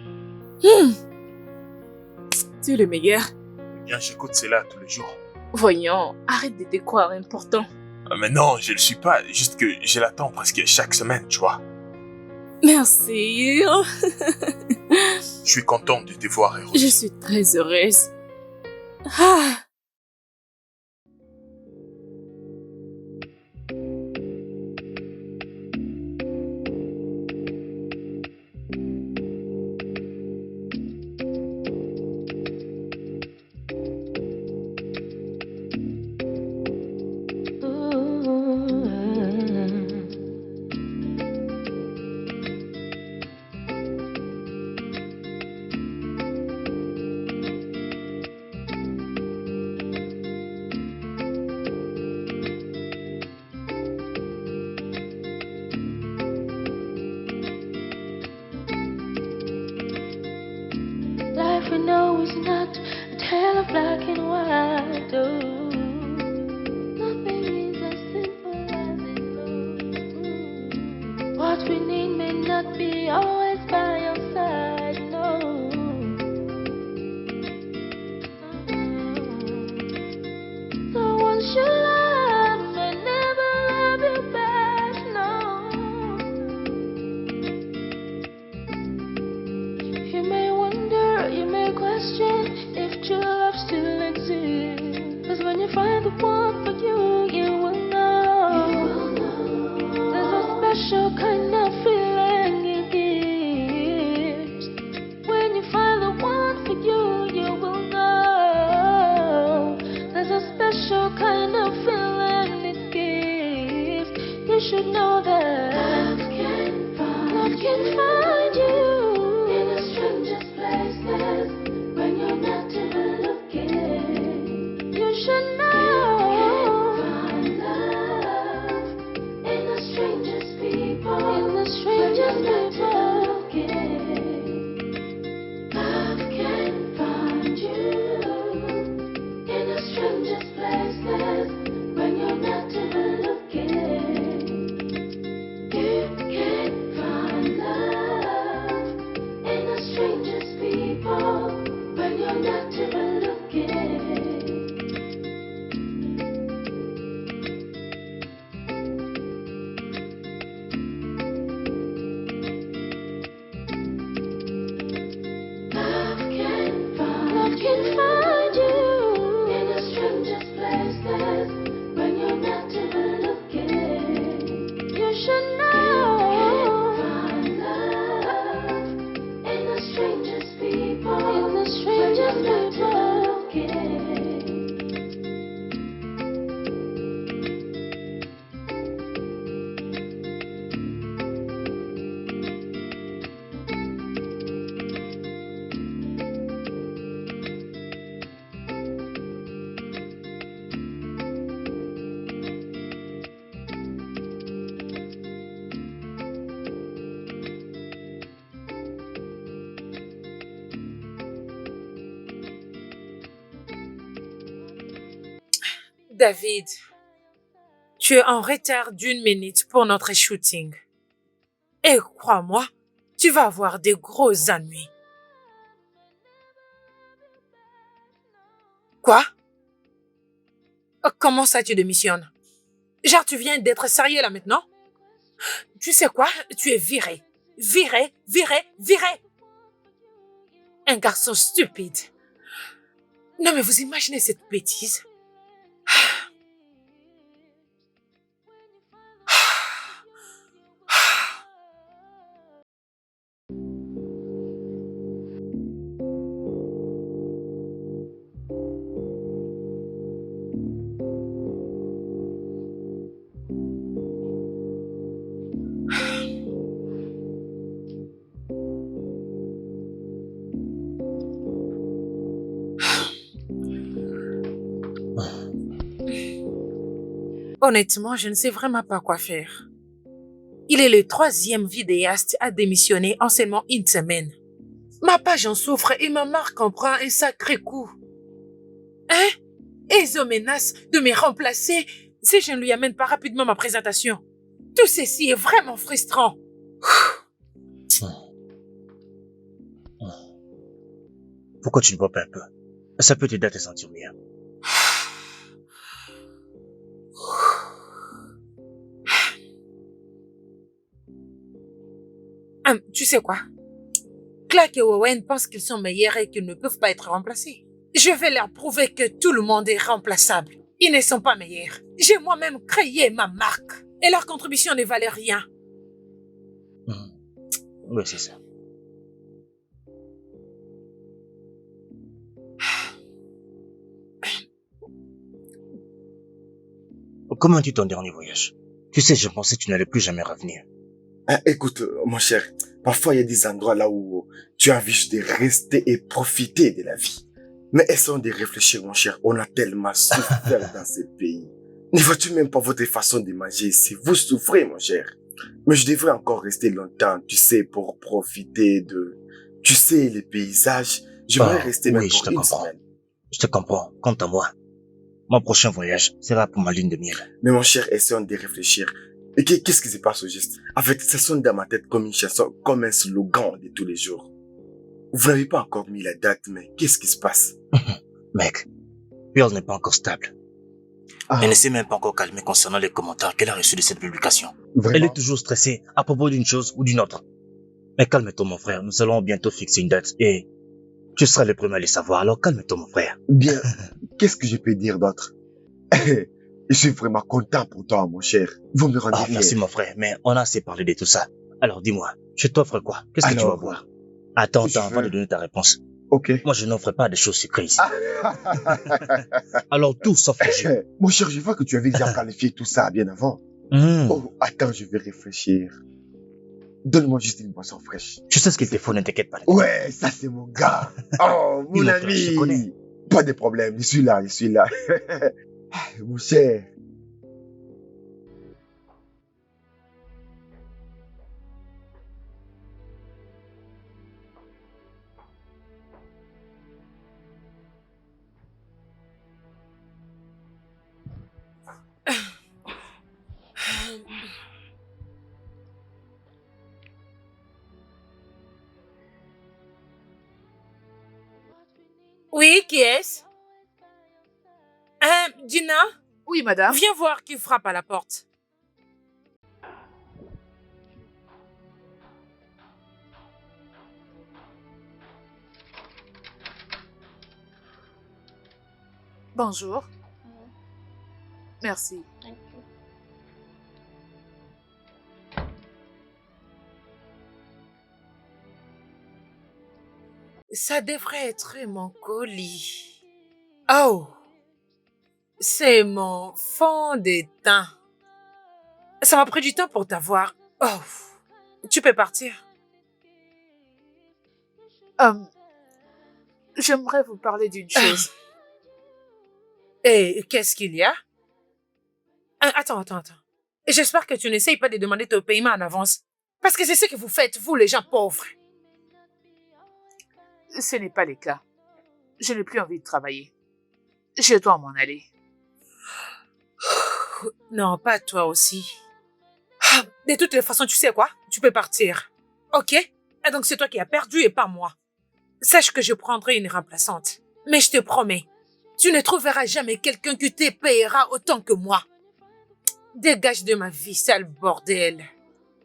[SPEAKER 2] Tu es le meilleur.
[SPEAKER 3] Eh bien, j'écoute cela tous les jours.
[SPEAKER 2] Voyons, arrête de te croire important.
[SPEAKER 3] Mais non, je le suis pas, juste que je l'attends presque chaque semaine, tu vois.
[SPEAKER 2] Merci.
[SPEAKER 3] Je suis contente de te voir heureuse.
[SPEAKER 2] Je suis très heureuse. Ah.
[SPEAKER 4] is not a tale of black and white. Oh, nothing is as simple as it looks. What we need may not be always by your side. No. So once you love may never love you back. No. You may wonder, you may question if true love still exists. 'Cause when you find the one for you, you will know. There's a special kind of feeling it gives. When you find the one for you, you will know. There's a special kind of feeling it gives. You should know that love can find you in the strangest places when you're not even looking. You should know find love in the strangest people. In the strangest people. Love can find you in the strangest places when you're not even looking. You can find love in the strangest people when you're not even looking. Love can find you in the strangest places when you're not even looking. You should know find love in the strangest people. In the strangest people.
[SPEAKER 1] David, tu es en retard d'1 minute pour notre shooting. Et crois-moi, tu vas avoir des gros ennuis. Quoi? Comment ça tu démissionnes? Genre tu viens d'être sérieux là maintenant? Tu sais quoi? Tu es viré. Viré, viré, viré. Un garçon stupide. Non mais vous imaginez cette bêtise? Honnêtement, je ne sais vraiment pas quoi faire. Il est le 3e vidéaste à démissionner en seulement 1 semaine. Ma page en souffre et ma marque en prend un sacré coup. Hein? Et ils menacent de me remplacer si je ne lui amène pas rapidement ma présentation. Tout ceci est vraiment frustrant.
[SPEAKER 6] Pourquoi tu ne bois pas un peu? Ça peut t'aider à te sentir mieux.
[SPEAKER 1] Tu sais quoi? Clark et Owen pensent qu'ils sont meilleurs et qu'ils ne peuvent pas être remplacés. Je vais leur prouver que tout le monde est remplaçable. Ils ne sont pas meilleurs. J'ai moi-même créé ma marque et leur contribution ne valait rien.
[SPEAKER 6] Oui, c'est ça. Comment tu ton dernier voyage? Tu sais, je pensais que tu n'allais plus jamais revenir.
[SPEAKER 7] Écoute, mon cher, parfois il y a des endroits là où tu as envie juste de rester et profiter de la vie. Mais essayons de réfléchir, mon cher. On a tellement souffert dans ce pays. Ne vois-tu même pas votre façon de manger ici? Vous souffrez, mon cher. Mais je devrais encore rester longtemps, tu sais, pour profiter de, tu sais, les paysages. J'aimerais rester même
[SPEAKER 6] oui, je
[SPEAKER 7] pour
[SPEAKER 6] te
[SPEAKER 7] une
[SPEAKER 6] comprends.
[SPEAKER 7] semaine.
[SPEAKER 6] Je te comprends. Quant à moi, mon prochain voyage sera pour ma lune de miel.
[SPEAKER 7] Mais mon cher, essayons de réfléchir. Et qu'est-ce qui se passe au juste? En fait, ça sonne dans ma tête comme une chanson, comme un slogan de tous les jours. Vous n'avez pas encore mis la date, mais qu'est-ce qui se passe?
[SPEAKER 6] Mec, Pearl n'est pas encore stable.
[SPEAKER 7] Ah,
[SPEAKER 6] Elle ne s'est même pas encore calmée concernant les commentaires qu'elle a reçus de cette publication. Elle
[SPEAKER 7] vraiment?
[SPEAKER 6] est toujours stressée à propos d'une chose ou d'une autre. Mais calme-toi mon frère, nous allons bientôt fixer une date et tu seras le premier à le savoir, alors calme-toi mon frère.
[SPEAKER 7] Bien, qu'est-ce que je peux dire d'autre? Je suis vraiment content pour toi, mon cher. Vous me rendez
[SPEAKER 6] Ah,
[SPEAKER 7] fier.
[SPEAKER 6] merci mon frère, mais on a assez parlé de tout ça. Alors dis-moi, je t'offre quoi? Qu'est-ce que tu vas
[SPEAKER 7] Alors,
[SPEAKER 6] boire? Attends,
[SPEAKER 7] je
[SPEAKER 6] avant
[SPEAKER 7] veux-
[SPEAKER 6] de donner ta réponse.
[SPEAKER 7] Ok.
[SPEAKER 6] Moi, je n'offre pas de choses sucrées ici. Alors tout sauf le jus.
[SPEAKER 7] Mon cher, je vois que tu avais déjà planifié tout ça bien avant.
[SPEAKER 6] Mmh.
[SPEAKER 7] Oh, attends, je vais réfléchir. Donne-moi juste une boisson fraîche.
[SPEAKER 6] Tu sais ce qu'il te faut, ne t'inquiète pas.
[SPEAKER 7] Ouais, ça c'est mon gars. Oh, mon
[SPEAKER 6] Dis-moi, frère, je te
[SPEAKER 7] ami.
[SPEAKER 6] connais.
[SPEAKER 7] Pas de problème, je suis là, je suis là. Mon cher.
[SPEAKER 1] Oui, qui est-ce? Dina,
[SPEAKER 5] Oui, madame.
[SPEAKER 1] viens voir qui frappe à la porte.
[SPEAKER 5] Bonjour. Merci.
[SPEAKER 1] Ça devrait être mon colis. Oh, c'est mon fond de teint. Ça m'a pris du temps pour t'avoir. Oh, tu peux partir.
[SPEAKER 5] J'aimerais vous parler d'une chose.
[SPEAKER 1] Et qu'est-ce qu'il y a? Attends. J'espère que tu n'essayes pas de demander ton paiement en avance. Parce que c'est ce que vous faites, vous les gens pauvres.
[SPEAKER 5] Ce n'est pas le cas. Je n'ai plus envie de travailler. Je dois m'en aller.
[SPEAKER 1] Non, pas toi aussi. De toutes les façons, tu sais quoi? Tu peux partir. Ok? Et donc c'est toi qui as perdu et pas moi. Sache que je prendrai une remplaçante. Mais je te promets, tu ne trouveras jamais quelqu'un qui te payera autant que moi. Dégage de ma vie, sale bordel.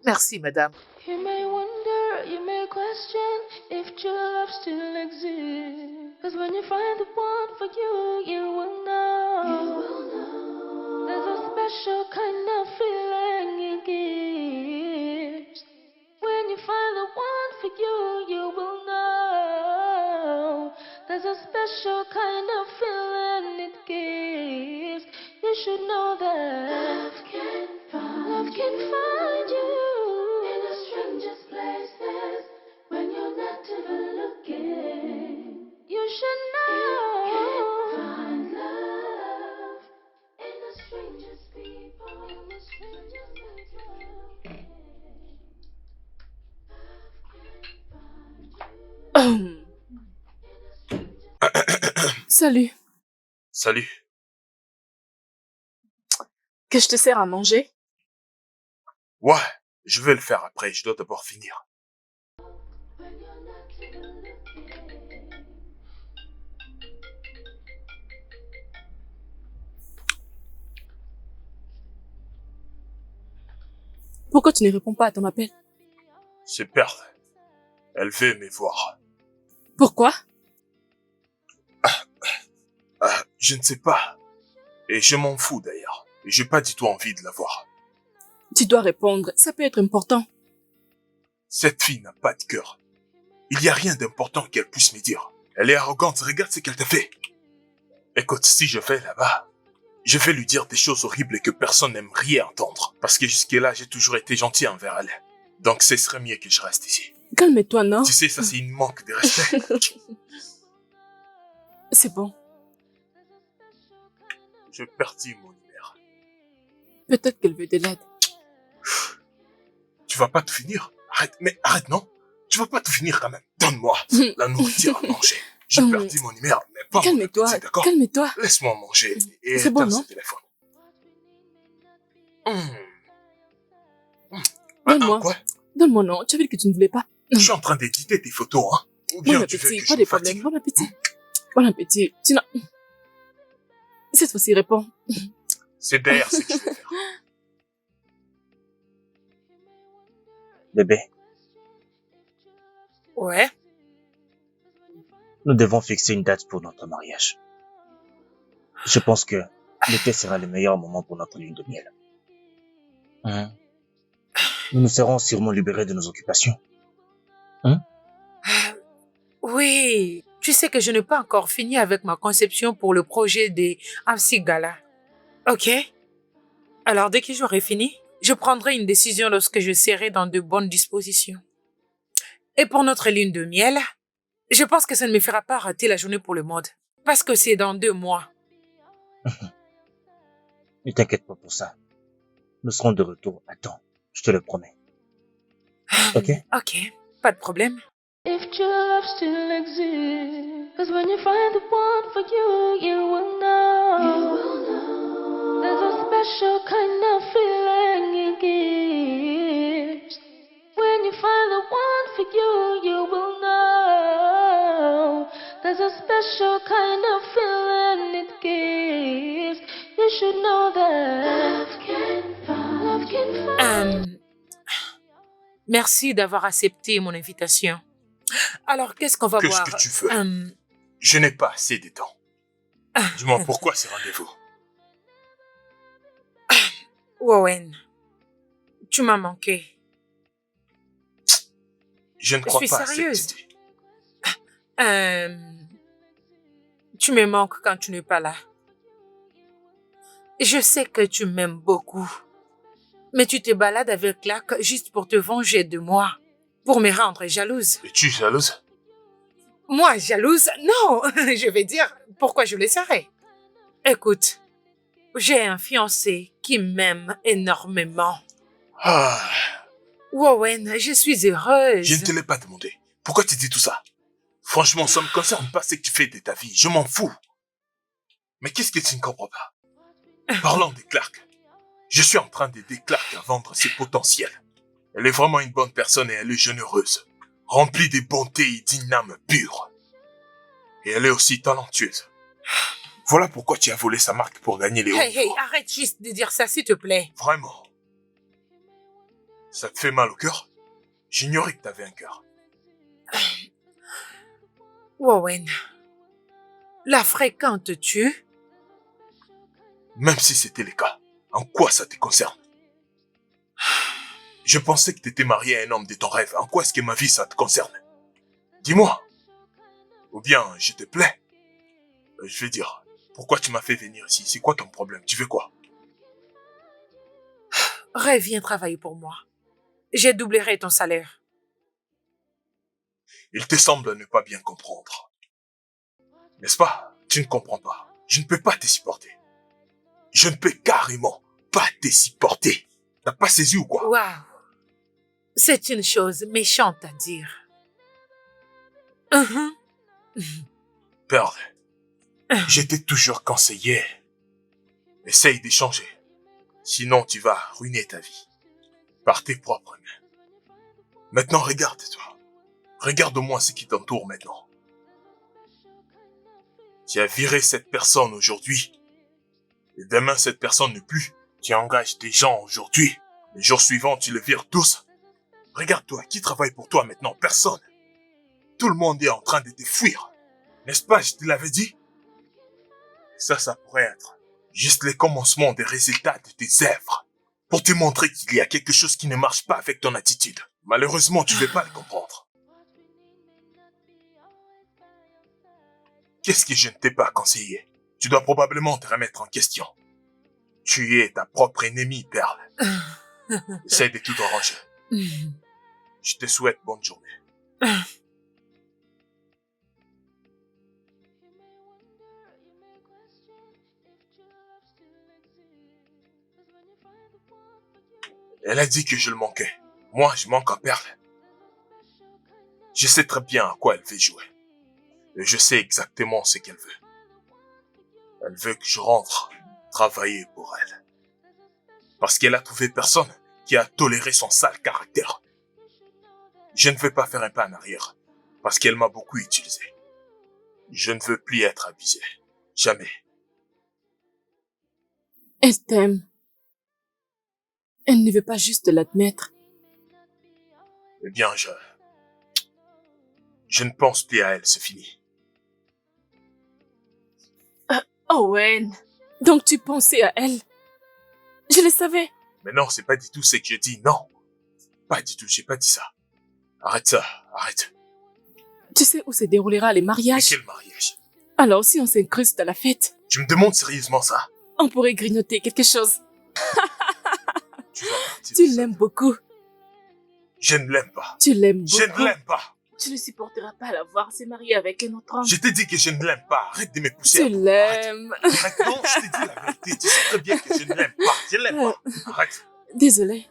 [SPEAKER 5] Merci, madame.
[SPEAKER 4] You may wonder, you may question if true love still exists. 'Cause when you find the one for you, you will know. You will know. There's a special kind of feeling it gives. When you find the one for you, you will know. There's a special kind of feeling it gives. You should know that love can find you in the strangest places when you're not even looking. You should know you can find love in the strangest people, in the strangest people.
[SPEAKER 2] Salut.
[SPEAKER 3] Salut.
[SPEAKER 2] Que je te sers à manger?
[SPEAKER 3] Ouais, je vais le faire après, je dois d'abord finir.
[SPEAKER 4] When you're not even looking.
[SPEAKER 2] Pourquoi tu ne réponds pas à ton appel?
[SPEAKER 3] C'est Pearl. Elle veut me voir.
[SPEAKER 2] Pourquoi?
[SPEAKER 3] Je ne sais pas. Et je m'en fous d'ailleurs. Et j'ai pas du tout envie de la voir.
[SPEAKER 2] Tu dois répondre, ça peut être important.
[SPEAKER 3] Cette fille n'a pas de cœur. Il n'y a rien d'important qu'elle puisse me dire. Elle est arrogante, regarde ce qu'elle t'a fait. Écoute, si je vais là-bas, je vais lui dire des choses horribles que personne n'aimerait entendre. Parce que jusque-là, j'ai toujours été gentil envers elle. Donc ce serait mieux que je reste ici.
[SPEAKER 2] Calme-toi, non?
[SPEAKER 3] Tu sais, ça c'est une manque de respect.
[SPEAKER 2] C'est bon.
[SPEAKER 3] Je perdis mon numéro.
[SPEAKER 2] Peut-être qu'elle veut de l'aide.
[SPEAKER 3] Tu vas pas tout finir? Arrête, mais arrête, non? Tu vas pas tout finir quand même. Donne-moi la nourriture à manger. J'ai perdu mon numéro, mais pas mon
[SPEAKER 2] Calme-toi,
[SPEAKER 3] appétit, d'accord?
[SPEAKER 2] calme-toi.
[SPEAKER 3] Laisse-moi manger et
[SPEAKER 2] C'est bon,
[SPEAKER 3] éteins
[SPEAKER 2] non?
[SPEAKER 3] ce téléphone. Hum.
[SPEAKER 2] Donne-moi.
[SPEAKER 3] Quoi?
[SPEAKER 2] Donne-moi, non. Tu as vu que tu ne voulais pas.
[SPEAKER 3] Je suis en train d'éditer tes photos, hein? Ou bien
[SPEAKER 2] Bon
[SPEAKER 3] tu veux
[SPEAKER 2] appétit,
[SPEAKER 3] que
[SPEAKER 2] pas
[SPEAKER 3] je
[SPEAKER 2] de
[SPEAKER 3] me
[SPEAKER 2] problème.
[SPEAKER 3] fatigue?
[SPEAKER 2] Bon appétit. Bon appétit. Tu n'as... Cette fois-ci, réponds.
[SPEAKER 3] C'est d'ailleurs ce que je vais faire.
[SPEAKER 6] Bébé,
[SPEAKER 1] Ouais.
[SPEAKER 6] nous devons fixer une date pour notre mariage. Je pense que l'été sera le meilleur moment pour notre lune de miel. Nous nous serons sûrement libérés de nos occupations.
[SPEAKER 1] Oui, tu sais que je n'ai pas encore fini avec ma conception pour le projet des Amsi Gala. Ok? Alors, dès que j'aurai fini, je prendrai une décision lorsque je serai dans de bonnes dispositions. Et pour notre lune de miel, je pense que ça ne me fera pas rater la journée pour le mode. Parce que c'est dans 2 mois.
[SPEAKER 6] Ne t'inquiète pas pour ça. Nous serons de retour à temps. Je te le promets. Ok?
[SPEAKER 1] Ok, pas de problème.
[SPEAKER 4] If true love still exists, 'cause when you find the one for you, you will know. There's a special kind of feeling it gives. When you find the one for you, you will know. There's a special kind of feeling it gives. You should know that love can find.
[SPEAKER 1] Merci d'avoir accepté mon invitation. Alors, qu'est-ce qu'on va
[SPEAKER 3] Qu'est-ce
[SPEAKER 1] boire?
[SPEAKER 3] que tu veux? Je n'ai pas assez de temps. Dis-moi pourquoi ce rendez-vous?
[SPEAKER 1] Wowen, tu m'as manqué.
[SPEAKER 3] Je ne
[SPEAKER 1] Je
[SPEAKER 3] crois
[SPEAKER 1] suis
[SPEAKER 3] pas à
[SPEAKER 1] sérieuse.
[SPEAKER 3] cette idée.
[SPEAKER 1] Tu me manques quand tu n'es pas là. Je sais que tu m'aimes beaucoup. Mais tu te balades avec Clark juste pour te venger de moi. Pour me rendre jalouse.
[SPEAKER 3] Es-tu jalouse?
[SPEAKER 1] Moi, jalouse? Non, je vais dire pourquoi je le serais. Écoute, j'ai un fiancé qui m'aime énormément.
[SPEAKER 3] Ah,
[SPEAKER 1] Wowen, je suis heureuse.
[SPEAKER 3] je ne te l'ai pas demandé. Pourquoi tu dis tout ça? Franchement, ça ne me concerne pas ce que tu fais de ta vie. Je m'en fous. Mais qu'est-ce que tu ne comprends pas? Parlons de Clark. Je suis en train d'aider Clark à vendre ses potentiels. Elle est vraiment une bonne personne et elle est généreuse, remplie de bonté et d'une âme pure. Et elle est aussi talentueuse. Voilà pourquoi tu as volé sa marque pour gagner les hauts
[SPEAKER 1] Hey,
[SPEAKER 3] niveaux.
[SPEAKER 1] arrête juste de dire ça, s'il te plaît.
[SPEAKER 3] Vraiment. Ça te fait mal au cœur? J'ignorais que t'avais un cœur.
[SPEAKER 1] Wowen, la fréquentes-tu?
[SPEAKER 3] Même si c'était le cas, en quoi ça te concerne? Je pensais que t'étais marié à un homme de ton rêve. En quoi est-ce que ma vie, ça te concerne? Dis-moi. Ou bien, je te plais. Je vais dire, pourquoi tu m'as fait venir ici? C'est quoi ton problème? Tu veux quoi?
[SPEAKER 1] Reviens travailler pour moi. Je doublerai ton salaire.
[SPEAKER 3] Il te semble ne pas bien comprendre. N'est-ce pas? Tu ne comprends pas. Je ne peux pas te supporter. Je ne peux carrément pas te supporter. T'as pas saisi ou quoi?
[SPEAKER 1] Waouh! C'est une chose méchante à dire.
[SPEAKER 3] Pearl, je t'ai toujours conseillé. Essaye d'échanger. Sinon, tu vas ruiner ta vie. Par tes propres mains. Maintenant, regarde-toi. Regarde au moins ce qui t'entoure maintenant. Tu as viré cette personne aujourd'hui. Et demain, cette personne n'est plus. Tu engages des gens aujourd'hui. Les jours suivants, tu les vires tous. Regarde-toi, qui travaille pour toi maintenant? Personne. Tout le monde est en train de te fuir. N'est-ce pas, je te l'avais dit? Ça pourrait être juste le commencement des résultats de tes œuvres. Pour te montrer qu'il y a quelque chose qui ne marche pas avec ton attitude. Malheureusement, tu ne veux pas le comprendre. Qu'est-ce que je ne t'ai pas conseillé? Tu dois probablement te remettre en question. Tu es ta propre ennemie, Pearl. Essaye de tout arranger. Je te souhaite bonne journée. Elle a dit que je le manquais. Moi, je manque à Pearl. Je sais très bien à quoi elle veut jouer. Et je sais exactement ce qu'elle veut. Elle veut que je rentre travailler pour elle. Parce qu'elle a trouvé personne qui a toléré son sale caractère. Je ne veux pas faire un pas en arrière. Parce qu'elle m'a beaucoup utilisé. Je ne veux plus être abusé. Jamais.
[SPEAKER 2] Elle t'aime. Elle ne veut pas juste l'admettre.
[SPEAKER 3] Eh bien, je ne pense plus à elle, c'est fini.
[SPEAKER 2] Owen, donc tu pensais à elle. Je le savais.
[SPEAKER 3] Mais non, c'est pas du tout ce que je dis, non. Pas du tout, j'ai pas dit ça. Arrête ça, arrête.
[SPEAKER 2] Tu sais où se déroulera les
[SPEAKER 3] Mais
[SPEAKER 2] mariages?
[SPEAKER 3] quel mariage?
[SPEAKER 2] Alors si on s'incruste à la fête,
[SPEAKER 3] Tu me demandes sérieusement ça?
[SPEAKER 2] on pourrait grignoter quelque chose.
[SPEAKER 3] Tu vas partir.
[SPEAKER 2] Tu l'aimes beaucoup.
[SPEAKER 3] Je ne l'aime pas.
[SPEAKER 2] Tu l'aimes beaucoup.
[SPEAKER 3] Je ne l'aime pas.
[SPEAKER 2] Tu ne supporteras pas la voir se marier avec un autre homme.
[SPEAKER 3] Je t'ai dit que je ne l'aime pas. Arrête de me pousser.
[SPEAKER 2] Tu
[SPEAKER 3] à bout.
[SPEAKER 2] l'aimes.
[SPEAKER 3] Arrête. Non, je t'ai dit la vérité. Tu sais très bien que je ne l'aime pas. Je ne l'aime pas. Arrête.
[SPEAKER 2] Désolée.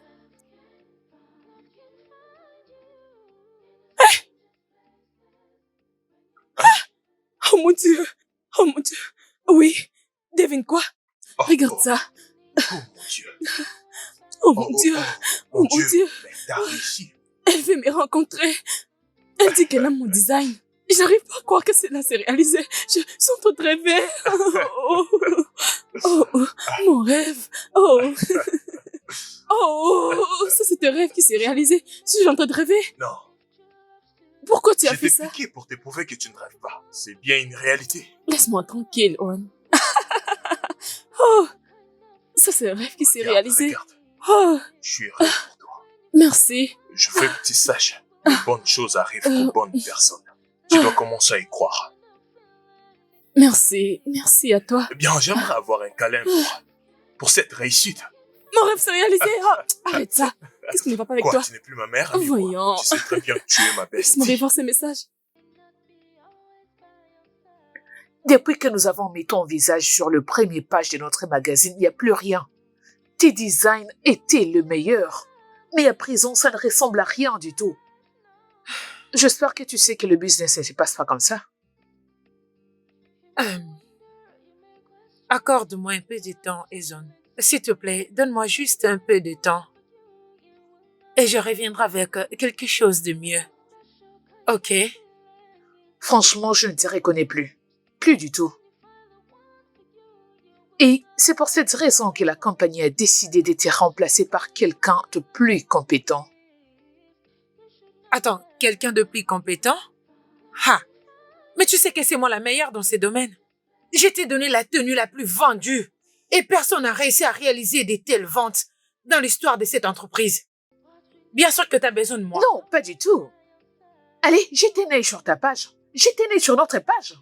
[SPEAKER 2] Oh mon Dieu. Oh mon Dieu. Oui. Devine quoi?
[SPEAKER 3] Oh,
[SPEAKER 2] Regarde
[SPEAKER 3] oh,
[SPEAKER 2] ça.
[SPEAKER 3] Oh mon Dieu.
[SPEAKER 2] Oh mon Dieu. Oh mon Dieu.
[SPEAKER 3] Mais t'as réussi.
[SPEAKER 2] Elle veut me rencontrer. Elle dit qu'elle aime mon design. J'arrive pas à croire que cela s'est réalisé. Je suis en train de rêver. Oh, oh, oh, mon rêve. Oh. Oh, ça c'est un rêve qui s'est réalisé. Je suis en train de rêver.
[SPEAKER 3] Non.
[SPEAKER 2] Pourquoi tu as
[SPEAKER 3] Je
[SPEAKER 2] fait
[SPEAKER 3] t'ai
[SPEAKER 2] ça?
[SPEAKER 3] piqué pour te prouver que tu ne rêves pas. C'est bien une réalité.
[SPEAKER 2] Laisse-moi tranquille, Owen. Oh, ça c'est un rêve qui s'est
[SPEAKER 3] Regarde,
[SPEAKER 2] réalisé.
[SPEAKER 3] regarde.
[SPEAKER 2] Oh,
[SPEAKER 3] Je suis heureux pour toi.
[SPEAKER 2] merci.
[SPEAKER 3] Je veux que tu saches que de bonnes choses arrivent aux bonnes personnes. Tu dois commencer à y croire.
[SPEAKER 2] Merci. Merci à toi.
[SPEAKER 3] Eh bien, j'aimerais avoir un câlin pour cette réussite.
[SPEAKER 2] Mon rêve s'est réalisé. Oh, arrête ça. Qu'est-ce qui ne va pas avec
[SPEAKER 3] Quoi,
[SPEAKER 2] toi?
[SPEAKER 3] tu n'es plus ma mère, ami, quoi.
[SPEAKER 2] Voyons.
[SPEAKER 3] Tu sais très bien que tu es ma
[SPEAKER 2] Laisse-moi
[SPEAKER 3] bestie.
[SPEAKER 2] revoir ces messages.
[SPEAKER 5] Depuis que nous avons mis ton visage sur le premier page de notre magazine, il n'y a plus rien. Tes designs étaient le meilleur. Mais à présent, ça ne ressemble à rien du tout. J'espère que tu sais que le business ne se passe pas comme ça.
[SPEAKER 1] Accorde-moi un peu de temps, Ezon. S'il te plaît, donne-moi juste un peu de temps. Et je reviendrai avec quelque chose de mieux. Ok?
[SPEAKER 5] Franchement, je ne te reconnais plus. Plus du tout. Et c'est pour cette raison que la compagnie a décidé de te remplacer par quelqu'un de plus compétent.
[SPEAKER 1] Attends, quelqu'un de plus compétent? Ha! Mais tu sais que c'est moi la meilleure dans ces domaines. Je t'ai donné la tenue la plus vendue. Et personne n'a réussi à réaliser de telles ventes dans l'histoire de cette entreprise. Bien sûr que tu as besoin de moi.
[SPEAKER 5] Non, pas du tout. Allez, jette un œil sur ta page. Jette un œil sur notre page.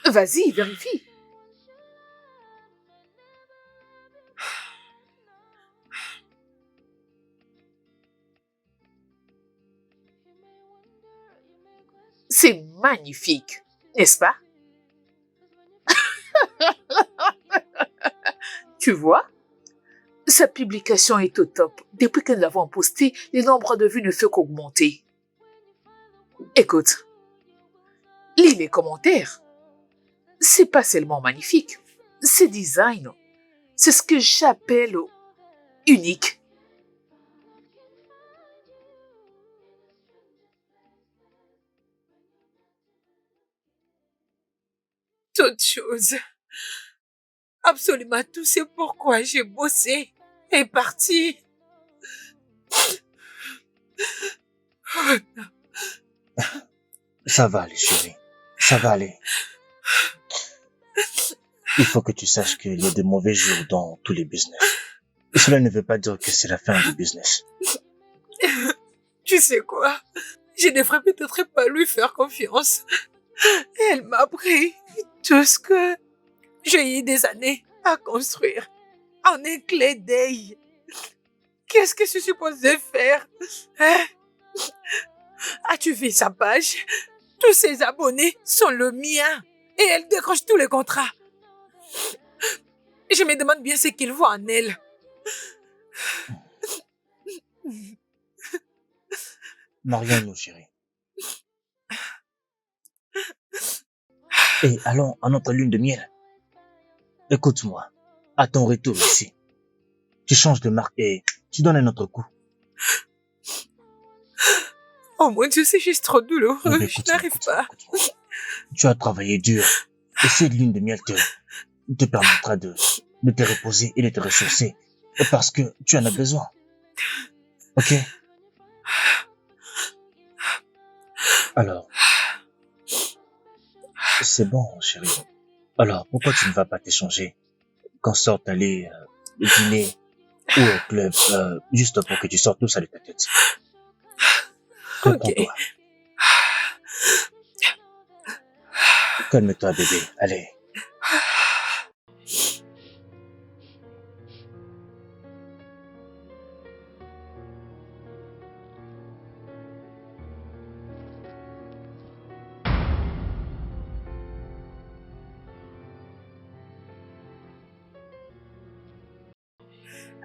[SPEAKER 5] Vas-y, vérifie. C'est magnifique, n'est-ce pas? Tu vois? Sa publication est au top. Depuis que nous l'avons postée, les nombres de vues ne fait qu'augmenter. Écoute, lis les commentaires. C'est pas seulement magnifique, c'est design. C'est ce que j'appelle unique.
[SPEAKER 1] Toute chose. Absolument tout c'est pourquoi j'ai bossé et parti.
[SPEAKER 6] Ça va aller, chérie. Ça va aller. Il faut que tu saches qu'il y a de mauvais jours dans tous les business. Et cela ne veut pas dire que c'est la fin du business.
[SPEAKER 1] Tu sais quoi? Je devrais peut-être pas lui faire confiance. Elle m'a pris tout ce que j'ai eu des années à construire en un clé d'œil. Qu'est-ce que je suis supposée faire? Hein? As-tu vu sa page? Tous ses abonnés sont le mien et elle décroche tous les contrats. Je me demande bien ce qu'il voit en elle.
[SPEAKER 6] Marions-nous, chérie. Et allons à notre lune de miel. Écoute-moi, à ton retour ici, tu changes de marque et tu donnes un autre coup.
[SPEAKER 1] Oh mon Dieu, c'est juste trop douloureux.
[SPEAKER 6] Bébé,
[SPEAKER 1] Je
[SPEAKER 6] écoute-moi,
[SPEAKER 1] n'arrive
[SPEAKER 6] écoute-moi,
[SPEAKER 1] pas.
[SPEAKER 6] écoute-moi. Tu as travaillé dur. Et cette lune de miel te permettra de te reposer et de te ressourcer. Parce que tu en as besoin. Ok? Alors, c'est bon, chérie. Alors, pourquoi tu ne vas pas t'échanger qu'on sorte aller dîner ou au club, juste pour que tu sortes tout ça de ta tête?
[SPEAKER 1] Ok.
[SPEAKER 6] Reprends-toi. Calme-toi, bébé. Allez.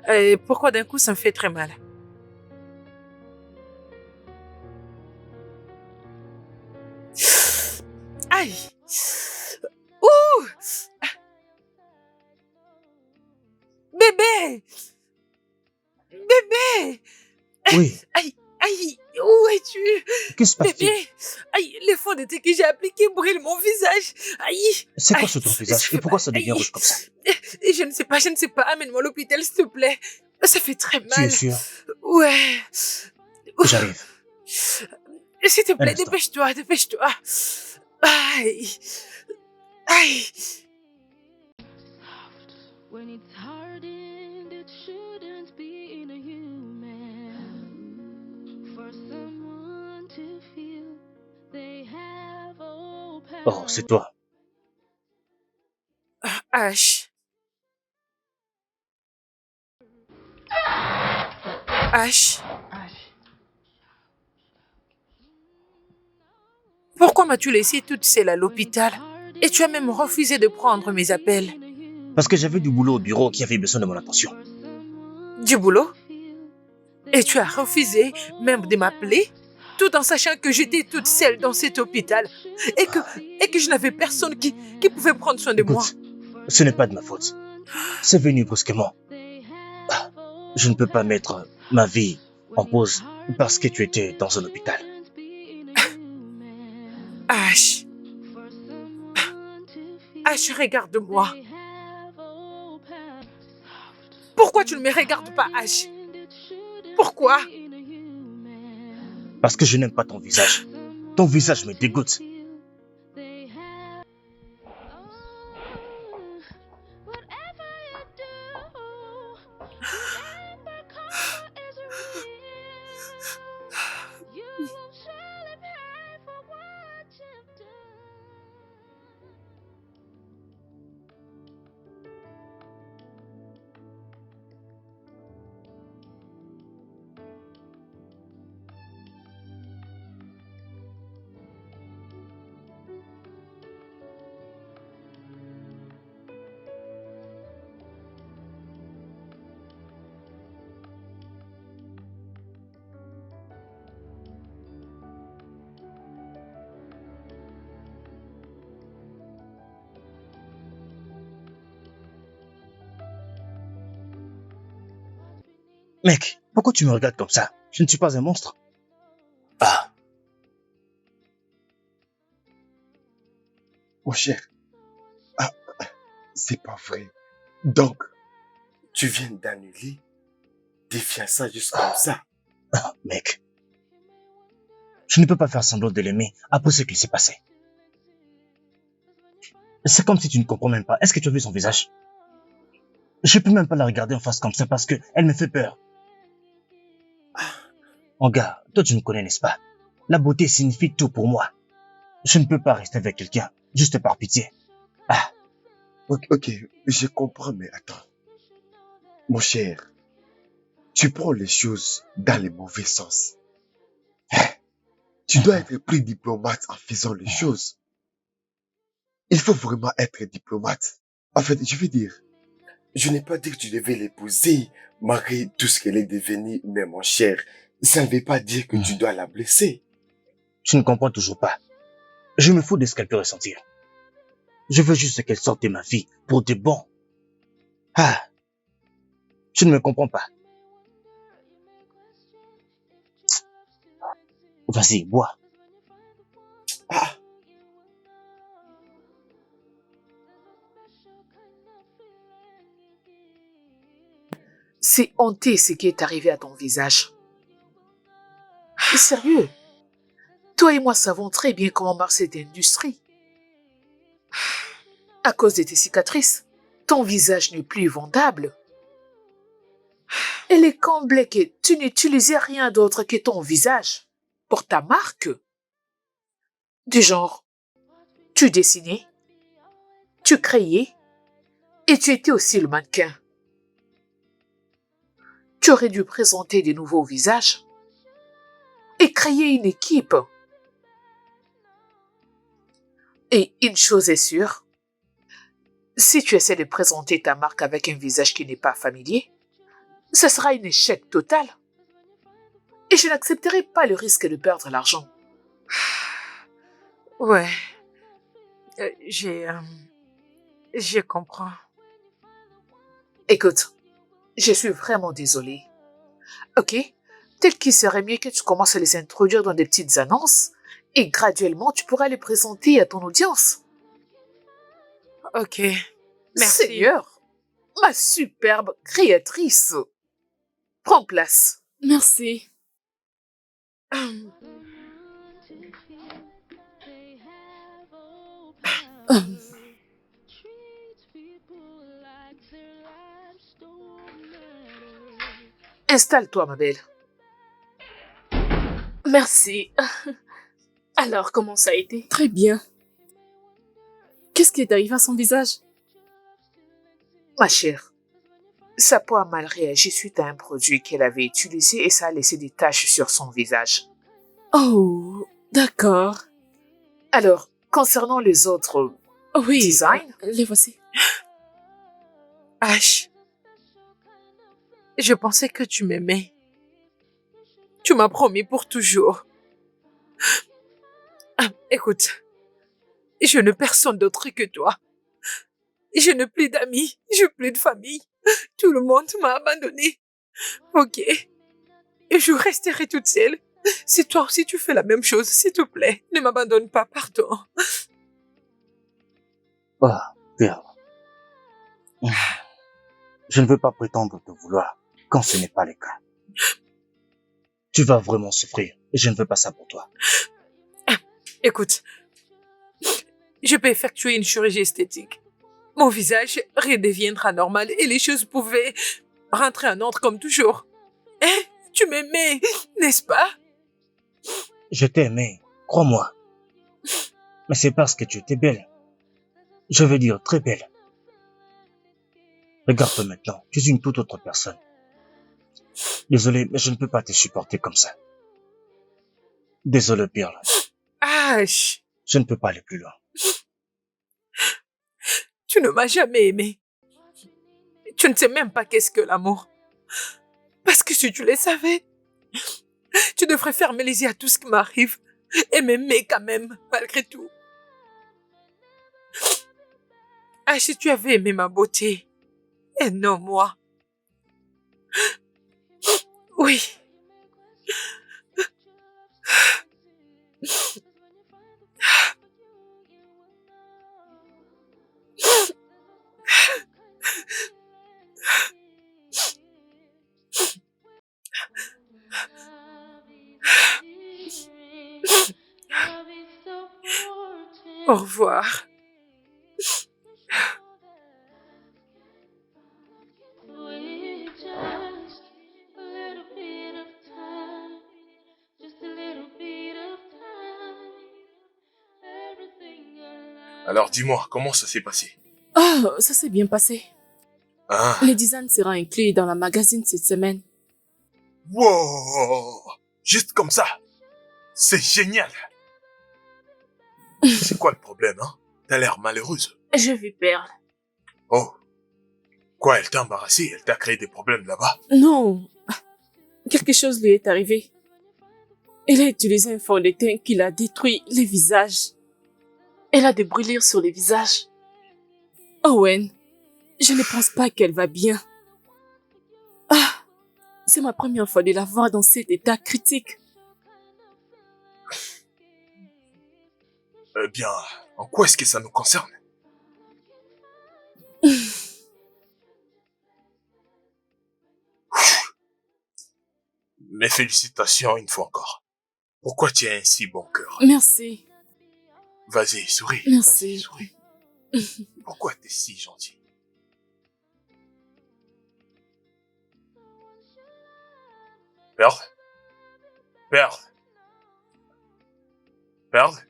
[SPEAKER 1] Et pourquoi d'un coup ça me fait très mal? Aïe! Ouh! Bébé! Bébé!
[SPEAKER 6] Oui,
[SPEAKER 1] Aïe! Aïe! Où es-tu?
[SPEAKER 6] que se passe-t-il?
[SPEAKER 1] Bébé! Aïe! Les fonds de thé que j'ai appliqués brûlent mon visage! Aïe!
[SPEAKER 6] C'est quoi
[SPEAKER 1] Aïe,
[SPEAKER 6] sur ton
[SPEAKER 1] ça
[SPEAKER 6] visage
[SPEAKER 1] fait
[SPEAKER 6] et pourquoi
[SPEAKER 1] mal.
[SPEAKER 6] ça devient
[SPEAKER 1] Aïe.
[SPEAKER 6] rouge comme ça?
[SPEAKER 1] Je ne sais pas. Amène-moi à l'hôpital, s'il te plaît. Ça fait très
[SPEAKER 6] Tu es
[SPEAKER 1] mal.
[SPEAKER 6] sûr?
[SPEAKER 1] Ouais.
[SPEAKER 6] J'arrive.
[SPEAKER 1] S'il te
[SPEAKER 6] Un
[SPEAKER 1] plaît,
[SPEAKER 6] instant.
[SPEAKER 1] dépêche-toi, dépêche-toi. Aïe. Aïe.
[SPEAKER 4] When it's hardened, it shouldn't be inhuman for someone to feel they have all
[SPEAKER 6] Oh,
[SPEAKER 4] power.
[SPEAKER 6] c'est toi.
[SPEAKER 1] H. H. Pourquoi m'as-tu laissé toute seule à l'hôpital? Et tu as même refusé de prendre mes appels.
[SPEAKER 6] Parce que j'avais du boulot au bureau qui avait besoin de mon attention.
[SPEAKER 1] Du boulot? Et tu as refusé même de m'appeler, tout en sachant que j'étais toute seule dans cet hôpital et que je n'avais personne qui pouvait prendre soin de moi.
[SPEAKER 6] Écoute, ce n'est pas de ma faute. C'est venu brusquement. Ah, je ne peux pas mettre ma vie en pause parce que tu étais dans un hôpital.
[SPEAKER 1] H. H, regarde-moi. Pourquoi tu ne me regardes pas, H? Pourquoi?
[SPEAKER 6] Parce que je n'aime pas ton visage. Ton visage me dégoûte. Mec, pourquoi tu me regardes comme ça? Je ne suis pas un monstre. Ah,
[SPEAKER 7] Mon cher. Ah, c'est pas vrai. Donc, tu viens d'annuler des fiançailles juste comme ça.
[SPEAKER 6] mec. Je ne peux pas faire semblant de l'aimer après ce qui s'est passé. C'est comme si tu ne comprends même pas. Est-ce que tu as vu son visage? Je peux même pas la regarder en face comme ça parce que elle me fait peur. Oh gars, toi tu me connais, n'est-ce pas? La beauté signifie tout pour moi. Je ne peux pas rester avec quelqu'un juste par pitié. Ah,
[SPEAKER 7] Ok, je comprends, mais attends. Mon cher, tu prends les choses dans le mauvais sens. Tu dois être plus diplomate en faisant les choses. Il faut vraiment être diplomate. En fait, je veux dire, je n'ai pas dit que tu devais l'épouser, malgré tout ce qu'elle est devenue, mais mon cher, ça ne veut pas dire que tu dois la blesser.
[SPEAKER 6] tu ne comprends toujours pas. Je me fous de ce qu'elle peut ressentir. Je veux juste qu'elle sorte de ma vie pour de bon. Ah, tu ne me comprends pas. Vas-y, bois.
[SPEAKER 7] Ah,
[SPEAKER 5] C'est honteux ce qui est arrivé à ton visage. Sérieux, toi et moi savons très bien comment marche cette industrie. À cause de tes cicatrices, ton visage n'est plus vendable. Et les comble que tu n'utilisais rien d'autre que ton visage pour ta marque. Du genre, tu dessinais, tu créais et tu étais aussi le mannequin. Tu aurais dû présenter de nouveaux visages et créer une équipe. Et une chose est sûre, si tu essaies de présenter ta marque avec un visage qui n'est pas familier, ce sera un échec total. Et je n'accepterai pas le risque de perdre l'argent.
[SPEAKER 1] Ouais. Je comprends.
[SPEAKER 5] Écoute, je suis vraiment désolée. Ok, peut-être qu'il serait mieux que tu commences à les introduire dans des petites annonces et graduellement tu pourras les présenter à ton audience.
[SPEAKER 1] Ok. Merci.
[SPEAKER 5] Seigneur, ma superbe créatrice. Prends place.
[SPEAKER 2] Merci.
[SPEAKER 5] Installe-toi, ma belle.
[SPEAKER 2] Merci. Alors, comment ça a été? Très bien. Qu'est-ce qui est arrivé à son visage?
[SPEAKER 5] Ma chère, sa peau a mal réagi suite à un produit qu'elle avait utilisé et ça a laissé des taches sur son visage.
[SPEAKER 2] Oh, d'accord.
[SPEAKER 5] Alors, concernant les autres
[SPEAKER 2] Oui,
[SPEAKER 5] designs,
[SPEAKER 2] les voici.
[SPEAKER 1] Ash, je pensais que tu m'aimais. Tu m'as promis pour toujours. Écoute, je n'ai personne d'autre que toi. Je n'ai plus d'amis, je n'ai plus de famille. Tout le monde m'a abandonnée. Ok. Et je resterai toute seule. Si toi aussi tu fais la même chose, s'il te plaît, ne m'abandonne pas, pardon.
[SPEAKER 6] Ah, Perle. Je ne veux pas prétendre te vouloir quand ce n'est pas le cas. Tu vas vraiment souffrir et je ne veux pas ça pour toi.
[SPEAKER 1] Écoute, je peux effectuer une chirurgie esthétique. Mon visage redeviendra normal et les choses pouvaient rentrer en ordre comme toujours. Hein? Tu m'aimais, n'est-ce pas?
[SPEAKER 6] Je t'ai aimé, crois-moi. Mais c'est parce que tu étais belle. Je veux dire très belle. Regarde-toi maintenant, tu es une toute autre personne. Désolé, mais je ne peux pas te supporter comme ça. Désolé, Perle.
[SPEAKER 1] Ash,
[SPEAKER 6] Je ne peux pas aller plus loin.
[SPEAKER 1] tu ne m'as jamais aimé. Tu ne sais même pas qu'est-ce que l'amour. Parce que si tu le savais, tu devrais fermer les yeux à tout ce qui m'arrive et m'aimer quand même, malgré tout. Ah, si tu avais aimé ma beauté, et non moi. Oui. Au revoir.
[SPEAKER 4] With just a little bit of time, just a little bit of time, everything alive.
[SPEAKER 3] Alors dis-moi, comment ça s'est passé?
[SPEAKER 2] Oh, ça s'est bien passé.
[SPEAKER 3] Ah,
[SPEAKER 2] Le design sera inclus dans la magazine cette semaine.
[SPEAKER 3] wow! Juste comme ça. C'est génial. C'est quoi le problème, hein? T'as l'air malheureuse.
[SPEAKER 2] Je vais perdre.
[SPEAKER 3] Oh. Quoi, elle t'a embarrassé? Elle t'a créé des problèmes là-bas?
[SPEAKER 2] Non. Quelque chose lui est arrivé. Elle a utilisé un fond de teint qui a détruit les visages. Elle a des brûlures sur les visages. Owen, je ne pense pas qu'elle va bien. Ah, c'est ma première fois de la voir dans cet état critique.
[SPEAKER 3] Eh bien, en quoi est-ce que ça nous concerne? Mes félicitations une fois encore. Pourquoi tu as un si bon cœur?
[SPEAKER 2] Merci.
[SPEAKER 3] Vas-y, souris.
[SPEAKER 2] Merci.
[SPEAKER 3] Vas-y, souris. Pourquoi t'es si gentil? Perle? Perle? Perle?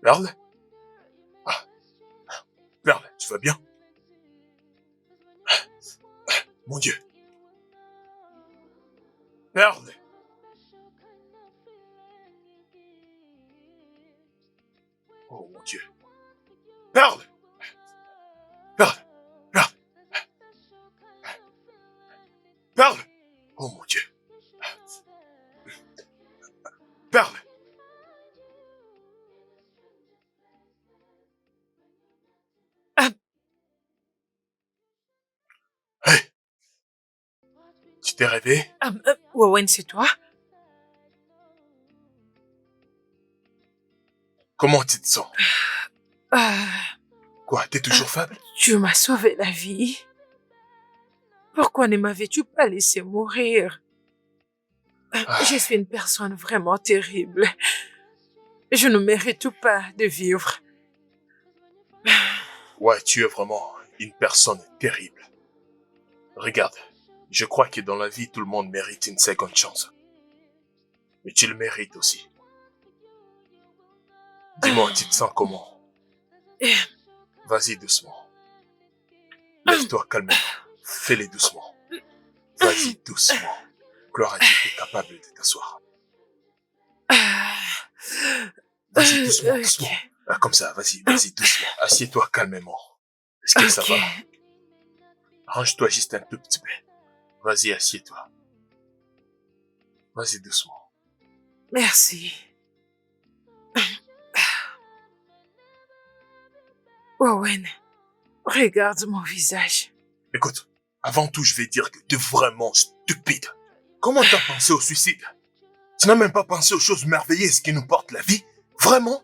[SPEAKER 3] Perle? Ah. Perle, tu vas bien? Mon Dieu. Perle? Oh mon Dieu. Perle! Perle! Perle! Perle! Oh mon Dieu. Perle! Hey! Tu t'es réveillé?
[SPEAKER 1] Owen, c'est toi?
[SPEAKER 3] Comment tu te sens?
[SPEAKER 1] Ah,
[SPEAKER 3] Quoi, t'es toujours faible?
[SPEAKER 1] tu m'as sauvé la vie. Pourquoi ne m'avais-tu pas laissé mourir? Je suis une personne vraiment terrible. Je ne mérite pas de vivre.
[SPEAKER 3] Ouais, tu es vraiment une personne terrible. Regarde, je crois que dans la vie, tout le monde mérite une seconde chance. Mais tu le mérites aussi. Dis-moi, tu te sens comment? Vas-y doucement. Lève-toi calmement. Fais-les doucement. Vas-y doucement. Gloire à Dieu, tu es capable de t'asseoir. Vas-y doucement, doucement. Ah, comme ça, vas-y doucement. Assieds-toi calmement. Est-ce que ça va? Arrange-toi juste un tout petit peu. Vas-y, assieds-toi. Vas-y doucement.
[SPEAKER 1] Merci. Owen, regarde mon visage.
[SPEAKER 3] Écoute, avant tout, je vais dire que tu es vraiment stupide. Comment t'as pensé au suicide? Tu n'as même pas pensé aux choses merveilleuses qui nous portent la vie? Vraiment?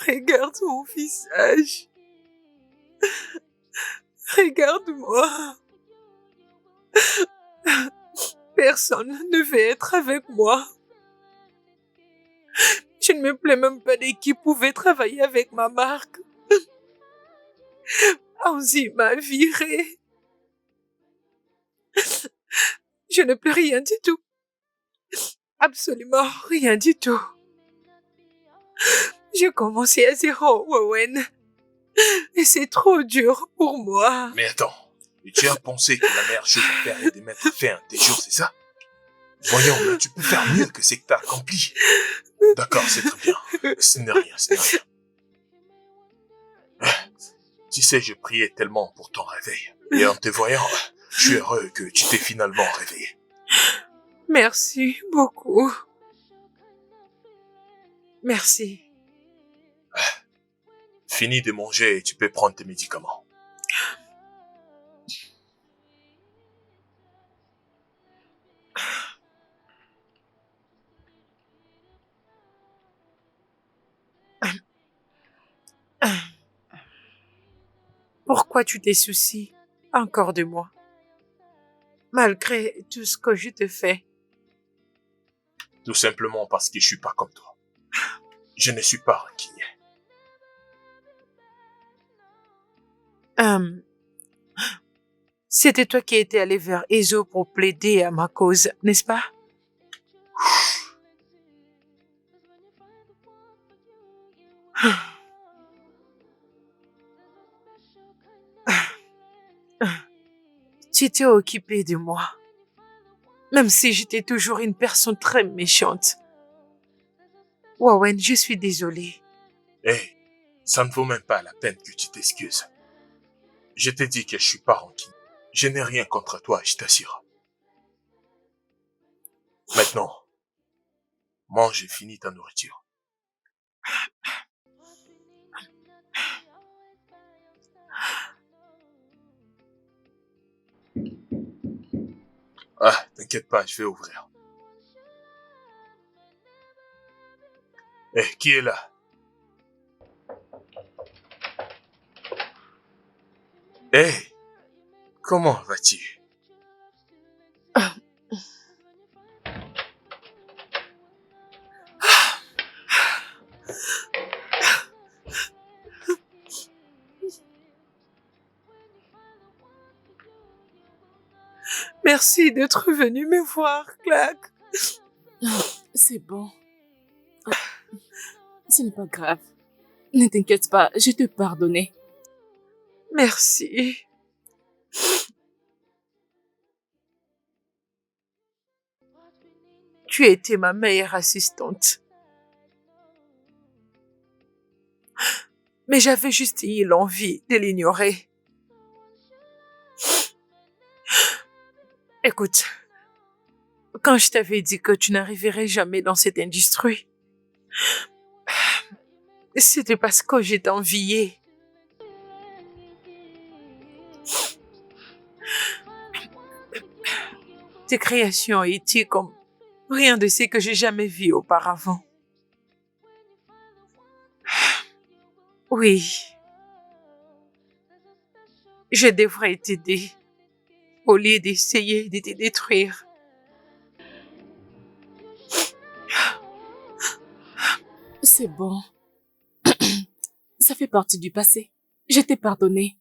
[SPEAKER 1] Regarde mon visage. Regarde-moi. Personne ne veut être avec moi. Je ne me plais même pas de qui pouvait travailler avec ma marque. Anzy m'a viré. Je ne peux rien du tout. Absolument rien du tout. J'ai commencé à zéro, Owen. Et c'est trop dur pour moi.
[SPEAKER 3] Mais attends, tu as pensé que la meilleure chose à faire est de mettre fin à tes jours, c'est ça? Voyons, mais tu peux faire mieux que ce que t'as accompli. D'accord, c'est très bien. Ce n'est rien, ce n'est rien. Tu sais, je priais tellement pour ton réveil. Et en te voyant, je suis heureux que tu t'es finalement réveillé.
[SPEAKER 1] Merci beaucoup. Merci.
[SPEAKER 3] Fini de manger et tu peux prendre tes médicaments.
[SPEAKER 1] Pourquoi tu t'es soucies encore de moi? Malgré tout ce que je te fais.
[SPEAKER 3] Tout simplement parce que je suis pas comme toi. Je ne suis pas rancunier.
[SPEAKER 1] C'était toi qui étais allé vers Ezo pour plaider à ma cause, n'est-ce pas? Tu t'es occupé de moi. Même si j'étais toujours une personne très méchante. Owen, je suis désolée.
[SPEAKER 3] Hey, ça ne vaut même pas la peine que tu t'excuses. Je t'ai dit que je suis pas rancunier. Je n'ai rien contre toi, je t'assure. Maintenant, mange et finis ta nourriture. Ah, t'inquiète pas, je vais ouvrir. Eh, qui est là? Eh, comment vas-tu?
[SPEAKER 1] Merci d'être venu me voir, Clark.
[SPEAKER 2] C'est bon. Ce n'est pas grave. Ne t'inquiète pas, je te pardonne.
[SPEAKER 1] Merci. Tu étais ma meilleure assistante. Mais j'avais juste eu l'envie de l'ignorer. Écoute, quand je t'avais dit que tu n'arriverais jamais dans cette industrie, c'était parce que je t'enviais. Tes créations étaient comme rien de ce que j'ai jamais vu auparavant. Oui, je devrais t'aider au lieu d'essayer de te détruire.
[SPEAKER 2] C'est bon. Ça fait partie du passé. Je t'ai pardonné.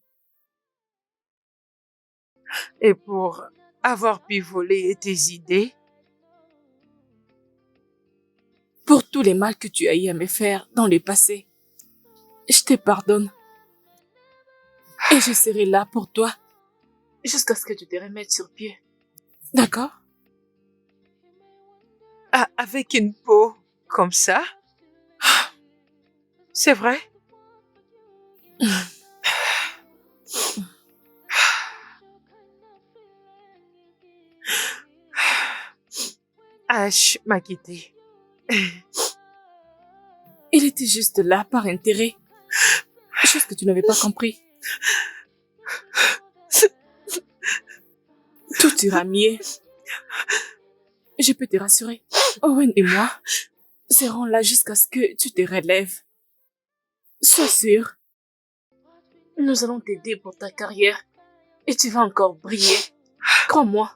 [SPEAKER 1] Et pour avoir pu voler tes idées,
[SPEAKER 2] Pour tous les mal que tu as eu à me faire dans le passé, je te pardonne. Et je serai là pour toi jusqu'à ce que tu te remettes sur pied. D'accord?
[SPEAKER 1] avec une peau comme ça, c'est vrai? Ash m'a quitté.
[SPEAKER 2] Il était juste là par intérêt. Chose que tu n'avais pas compris. Tout ira mieux. Je peux te rassurer. Owen et moi serons là jusqu'à ce que tu te relèves. Sois sûr. Nous allons t'aider pour ta carrière et tu vas encore briller. Crois-moi.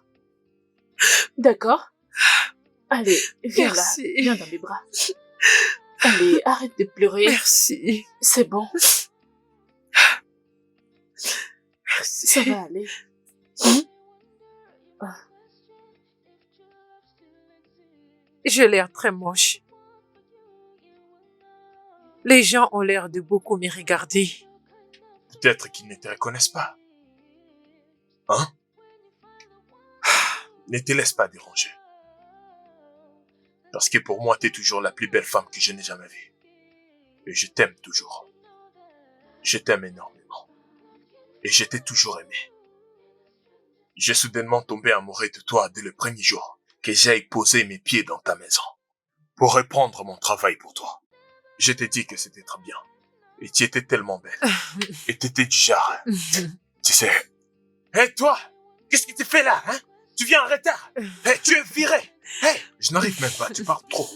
[SPEAKER 2] D'accord? Allez, viens
[SPEAKER 1] Merci.
[SPEAKER 2] là. Viens dans mes bras. Allez, arrête de pleurer.
[SPEAKER 1] Merci.
[SPEAKER 2] C'est bon.
[SPEAKER 1] Merci.
[SPEAKER 2] Ça va aller.
[SPEAKER 1] J'ai l'air très moche. Les gens ont l'air de beaucoup me regarder.
[SPEAKER 3] Peut-être qu'ils ne te reconnaissent pas. Hein? Ne te laisse pas déranger. Parce que pour moi, t'es toujours la plus belle femme que je n'ai jamais vue. Et je t'aime toujours. Je t'aime énormément. Et je t'ai toujours aimé. J'ai soudainement tombé amoureux de toi dès le premier jour que j'ai posé mes pieds dans ta maison. Pour reprendre mon travail pour toi. Je t'ai dit que c'était très bien. Et tu étais tellement belle. Et t'étais du genre. Tu sais. Hé, toi! Qu'est-ce que tu fais là, hein? Tu viens en retard. Hé, tu es viré. Hé, je n'arrive même pas, tu parles trop.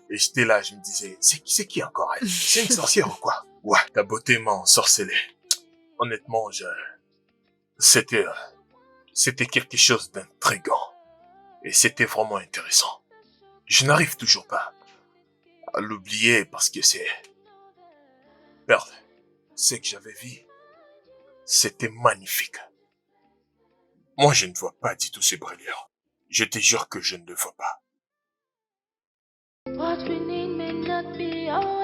[SPEAKER 3] Et j'étais là, je me disais, c'est qui encore elle? C'est une sorcière ou quoi? Ouais, ta beauté m'a ensorcelé. Honnêtement, c'était quelque chose d'intriguant. Et c'était vraiment intéressant. Je n'arrive toujours pas à l'oublier parce que c'est... Merde, ce que j'avais vu, c'était magnifique. Moi, je ne vois pas du tout ces brûlures. Je te jure que je ne le vois pas.
[SPEAKER 4] What we need may not be all